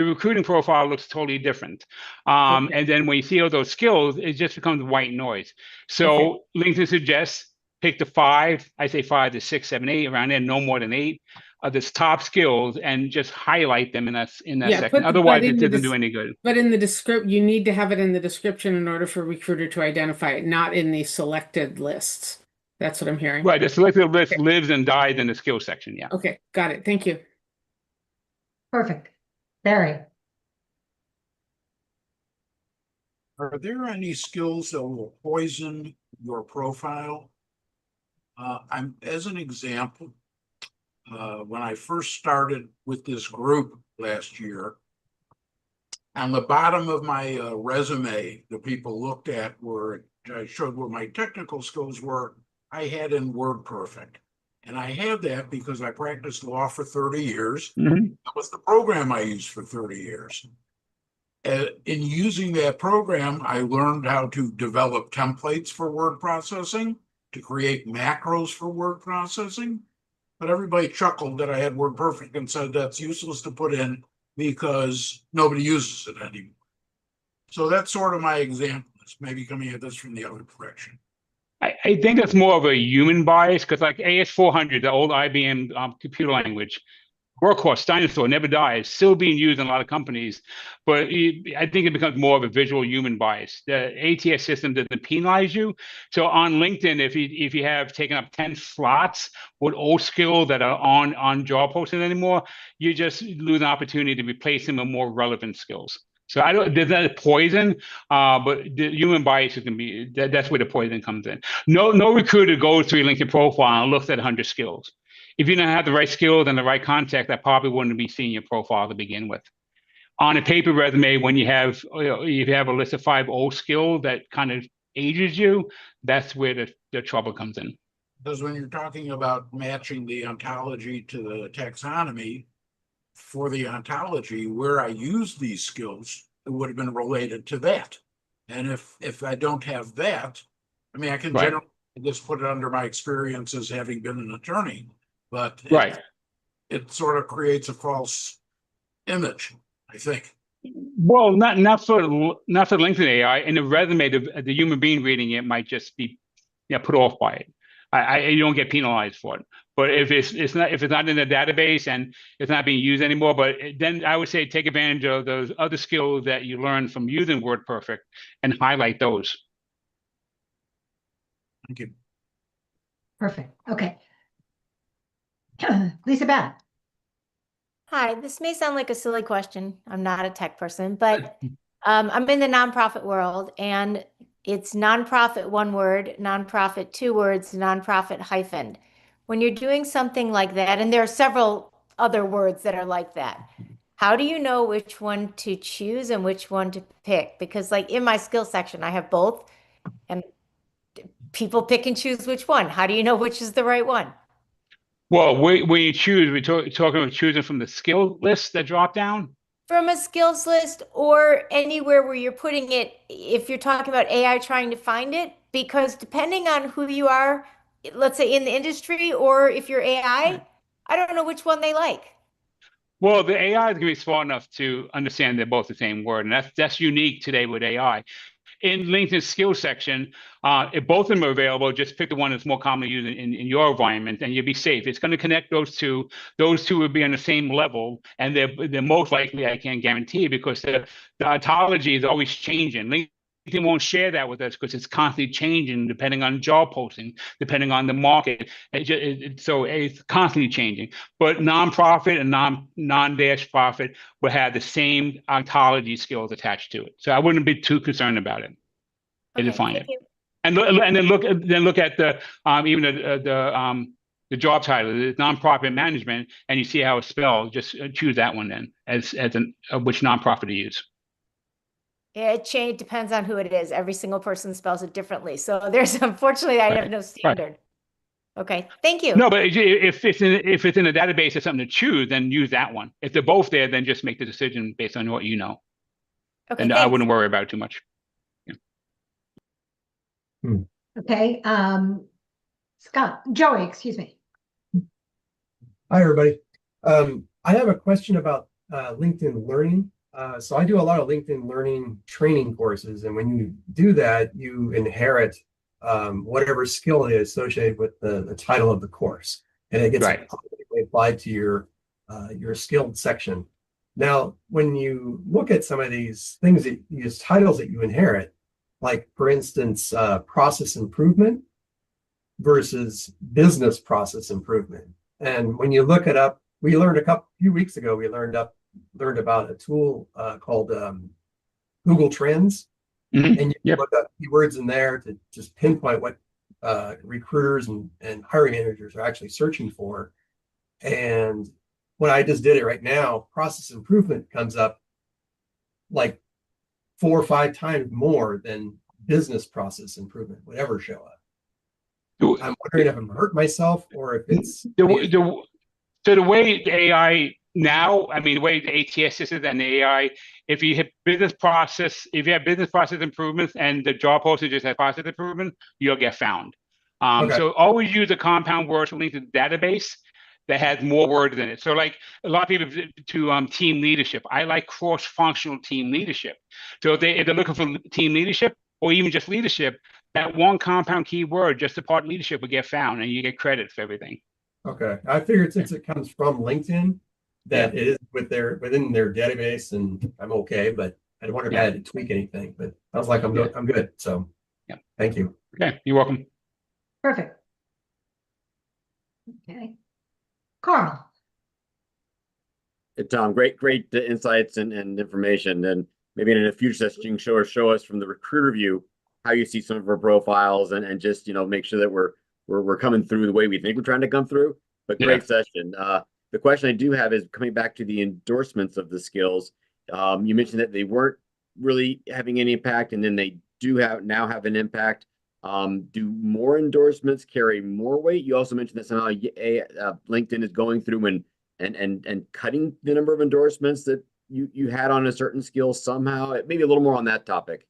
recruiting profile looks totally different. And then when you see all those skills, it just becomes white noise. So LinkedIn suggests pick the 5. I say 5 to 6, 7, 8 around there, no more than 8. Of this top skills and just highlight them in that section. Otherwise, it doesn't do any good. But in the description, you need to have it in the description in order for a recruiter to identify it, not in the selected lists. That's what I'm hearing. Right. The selected list lives and dies in the skills section. Yeah. Okay. Got it. Thank you. Perfect. Barry. Are there any skills that will poison your profile? As an example, when I first started with this group last year, on the bottom of my resume, the people looked at where I showed what my technical skills were, I had in WordPerfect. And I had that because I practiced law for 30 years. That was the program I used for 30 years. In using that program, I learned how to develop templates for word processing, to create macros for word processing. But everybody chuckled that I had WordPerfect and said that's useless to put in because nobody uses it anymore. So that's sort of my example. It's maybe coming at this from the other direction. I think that's more of a human bias because like AS400, the old IBM computer language, workhorse, dinosaur, never dies, still being used in a lot of companies. But I think it becomes more of a visual human bias. The ATS system doesn't penalize you. So on LinkedIn, if you have taken up 10 slots with old skills that are on job posting anymore, you just lose an opportunity to replace them with more relevant skills. So there's not a poison, but the human bias is going to be, that's where the poison comes in. No recruiter goes to your LinkedIn profile and looks at 100 skills. If you don't have the right skills and the right context, I probably wouldn't be seeing your profile to begin with. On a paper resume, when you have a list of 5 old skills that kind of ages you, that's where the trouble comes in. Because when you're talking about matching the ontology to the taxonomy, for the ontology, where I use these skills, it would have been related to that. And if I don't have that, I mean, I can generally just put it under my experience as having been an attorney, but it sort of creates a false image, I think. Well, not for LinkedIn AI. In the resume, the human being reading it might just be put off by it. You don't get penalized for it. But if it's not in the database and it's not being used anymore, then I would say take advantage of those other skills that you learned from using WordPerfect and highlight those. Thank you. Perfect. Okay. Lisa Beth. Hi, this may sound like a silly question. I'm not a tech person, but I'm in the nonprofit world, and it's nonprofit one word, nonprofit two words, nonprofit hyphen. When you're doing something like that, and there are several other words that are like that, how do you know which one to choose and which one to pick? Because like in my skill section, I have both, and people pick and choose which one. How do you know which is the right one? Well, when you choose, we're talking about choosing from the skill list that drop down. From a skills list or anywhere where you're putting it, if you're talking about AI trying to find it, because depending on who you are, let's say in the industry, or if you're AI, I don't know which one they like. Well, the AI is going to be smart enough to understand they're both the same word, and that's unique today with AI. In LinkedIn skills section, if both of them are available, just pick the one that's more commonly used in your environment, and you'll be safe. It's going to connect those two. Those two will be on the same level, and they're most likely, I can't guarantee, because the ontology is always changing. LinkedIn won't share that with us because it's constantly changing depending on job posting, depending on the market. So it's constantly changing. But nonprofit and non-dash profit will have the same ontology skills attached to it. So I wouldn't be too concerned about it. Okay, Define thank it. you. And then look at the even the job title, the nonprofit management, and you see how it's spelled. Just choose that one then as which nonprofit to use. Yeah, it depends on who it is. Every single person spells it differently. So there's, unfortunately, I have no standard. Right. Okay, thank you. No, but if it's in a database as something to choose, then use that one. If they're both there, then just make the decision based on what you know. Okay, and thanks. I wouldn't worry about it too much. Yeah. Okay, Joey, excuse me. Hi, everybody. I have a question about LinkedIn Learning. So I do a lot of LinkedIn Learning training courses, and when you do that, you inherit whatever skill it is associated with the title of the course, and it gets automatically applied to your skilled section. Now, when you look at some of these things, these titles that you inherit, like for instance, process improvement versus business process improvement. And when you look it up, we learned few weeks ago, we learned about a tool called Google Trends. Mm-hmm. And you can look up keywords in there to just pinpoint what recruiters and hiring managers are actually searching for. And when I just did it right now, process improvement comes up like 4 or 5 times more than business process improvement would ever show up. I'm wondering if I'm hurt myself or if it's so the way the AI now, I mean, the way the ATS is and the AI, if you have business process improvements and the job posting just has process improvement, you'll get found. So always use a compound word link to the database that has more words in it. So like a lot of people to team leadership. I like cross-functional team leadership. So if they're looking for team leadership or even just leadership, that one compound keyword, just the part leadership, will get found, and you get credit for everything. Okay, I figured since it comes from LinkedIn, that it is within their database, and I'm okay. But I wonder if I had to tweak anything. But I was like, I'm good. So, thank you. Okay, you're welcome. Perfect. Okay, Carl. Tom, great insights and information. And maybe in a future session, you can show us from the recruiter view how you see some of our profiles and just make sure that we're coming through the way we think we're trying to come through. But great session. The question I do have is coming back to the endorsements of the skills. You mentioned that they weren't really having any impact, and then they do now have an impact. Do more endorsements carry more weight? You also mentioned that somehow LinkedIn is going through and cutting the number of endorsements that you had on a certain skill somehow. Maybe a little more on that topic.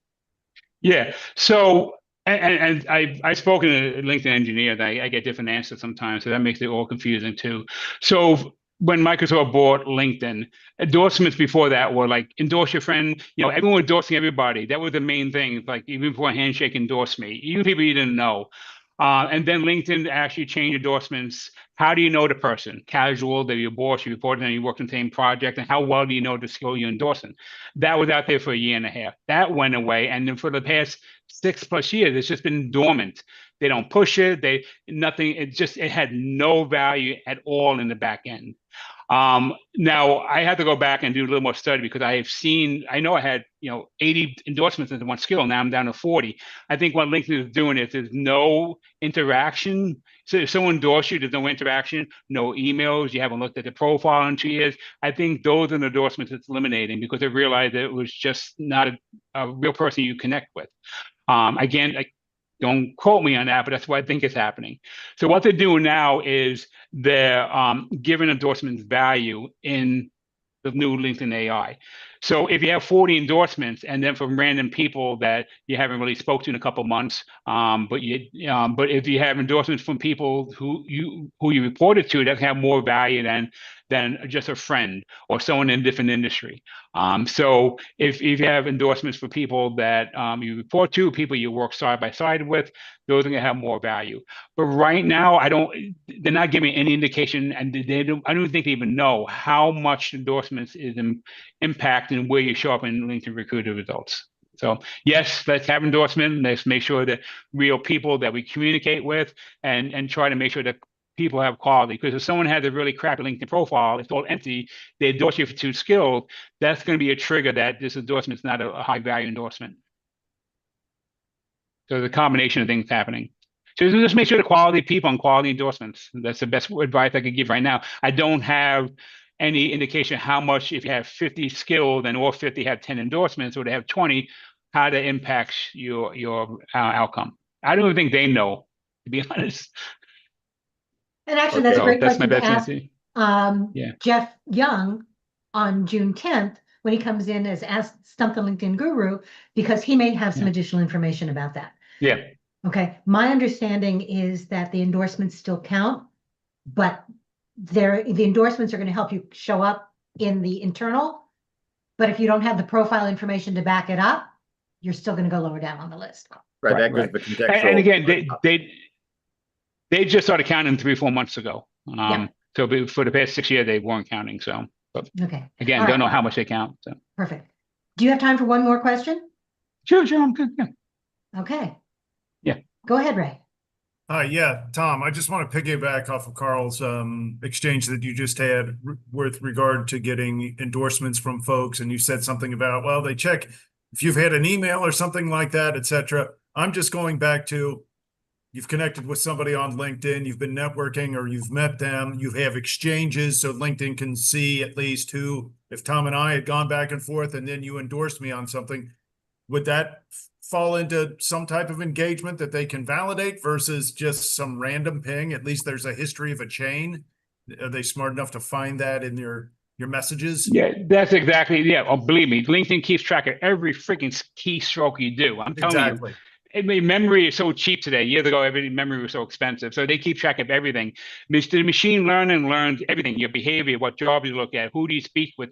Yeah. So, and I've spoken to LinkedIn engineers. I get different answers sometimes, so that makes it all confusing too. So when Microsoft bought LinkedIn, endorsements before that were like endorse your friend. Everyone was endorsing everybody. That was the main thing. Like even before Handshake, endorse me. Even people you didn't know. And then LinkedIn actually changed endorsements. How do you know the person? Casual, they're your boss, you report them, you work on the same project, and how well do you know the skill you're endorsing? That was out there for a year and a half. That went away, and then for the past 6+ years, it's just been dormant. They don't push it. Nothing. It had no value at all in the back end. Now I had to go back and do a little more study because I know I had 80 endorsements into one skill. Now I'm down to 40. I think what LinkedIn is doing is there's no interaction. So if someone endorses you, there's no interaction, no emails, you haven't looked at the profile in 2 years. I think those are the endorsements it's eliminating because they realized that it was just not a real person you connect with. Again, don't quote me on that, but that's what I think is happening. So what they're doing now is they're giving endorsements value in the new LinkedIn AI. So if you have 40 endorsements and then from random people that you haven't really spoke to in a couple of months, but if you have endorsements from people who you reported to, that have more value than just a friend or someone in a different industry. So if you have endorsements for people that you report to, people you work side by side with, those are going to have more value. But right now, they're not giving any indication, and I don't think they even know how much endorsements is impacting where you show up in LinkedIn Recruiter results. So yes, let's have endorsement. Let's make sure that real people that we communicate with and try to make sure that people have quality. Because if someone has a really crappy LinkedIn profile, it's all empty, they endorse you for 2 skills, that's going to be a trigger that this endorsement is not a high value endorsement. So the combination of things happening. So just make sure the quality of people and quality endorsements. That's the best advice I could give right now. I don't have any indication how much, if you have 50 skills and all 50 have 10 endorsements or they have 20, how that impacts your outcome. I don't even think they know, to be honest. And actually, that's a great That's my question to best ask answer. Jeff Young on June 10th when he comes in as Ask Stump the LinkedIn Guru, because he may have some additional information about that. Yeah. Okay. My understanding is that the endorsements still count, but the endorsements are going to help you show up in the internal. But if you don't have the profile information to back it up, you're still going to go lower down on the list. Right. That goes the contextual. And again, they just started counting 3-4 months ago. So for the past 6 years, they weren't counting. So, but okay. Again, All don't right. know how much they count. So. Perfect. Do you have time for one more question? Sure, I'm good. Yeah. Okay. Yeah. Go ahead, Ray. Yeah, Tom, I just want to piggyback off of Carl's exchange that you just had with regard to getting endorsements from folks. And you said something about, well, they check if you've had an email or something like that, etc. I'm just going back to you've connected with somebody on LinkedIn, you've been networking or you've met them, you have exchanges so LinkedIn can see at least who, if Tom and I had gone back and forth and then you endorsed me on something, would that fall into some type of engagement that they can validate versus just some random ping? At least there's a history of a chain. Are they smart enough to find that in your messages? Yeah, that's exactly. Yeah, oh, believe me, LinkedIn keeps track of every freaking keystroke you do. I'm telling you. I mean, memory is so cheap today. Years ago, every memory was so expensive. So they keep track of everything. The machine learning learns everything, your behavior, what jobs you look at, who do you speak with,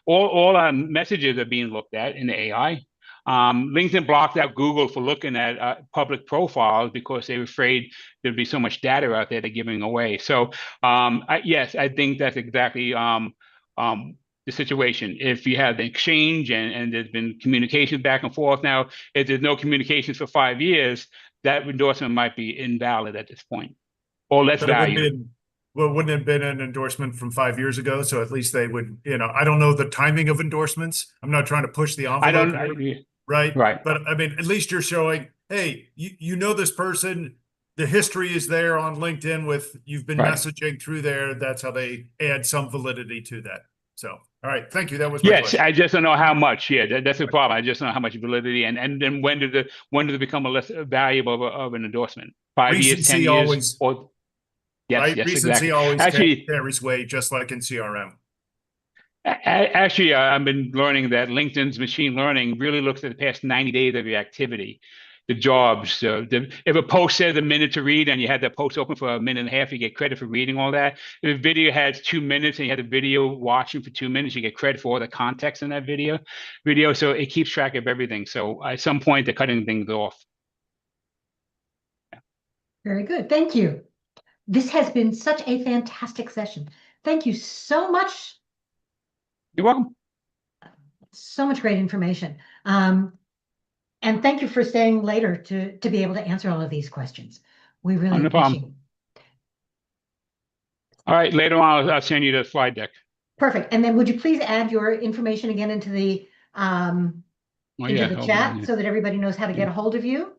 all our messages are being looked at in the AI. LinkedIn blocked out Google for looking at public profiles because they were afraid there'd be so much data out there they're giving away. So yes, I think that's exactly the situation. If you have the exchange and there's been communication back and forth now, if there's no communications for 5 years, that endorsement might be invalid at this point or less value. Wouldn't it have been an endorsement from 5 years ago? So at least they would, I don't know the timing of endorsements. I'm not trying to push the envelope here, right? But I mean, at least you're showing, hey, you know this person, the history is there on LinkedIn with you've been messaging through there. That's how they add some validity to that. So, all right, thank you. That was my question. I just don't know how much. Yeah, that's the problem. I just don't know how much validity, and then when did it become a less valuable of an endorsement? 5 years, 10 years, or yes, Recency exactly. always Actually, carries weight, just like in CRM. Actually, I've been learning that LinkedIn's machine learning really looks at the past 90 days of your activity. the jobs. So if a post says a minute to read and you had that post open for a minute and a half, you get credit for reading all that. If a video has 2 minutes and you had the video watching for 2 minutes, you get credit for all the context in that video. So it keeps track of everything. So at some point, they're cutting things off. Very good. Thank you. This has been such a fantastic session. Thank you so much. You're welcome. So much great information. And thank you for staying later to be able to answer all of these questions. We really No appreciate problem. All right, later on, I'll send you the slide deck. Perfect. And then would you please add your information again into the chat so that everybody knows how to get a hold of you?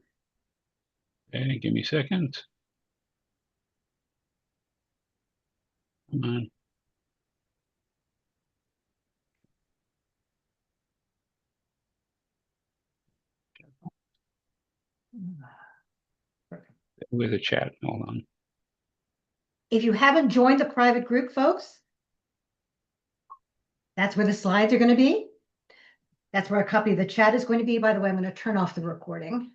Okay, give me a second. Come on. With the chat, hold on. If you haven't joined the private group, folks, that's where the slides are going to be. That's where a copy of the chat is going to be. By the way, I'm going to turn off the recording.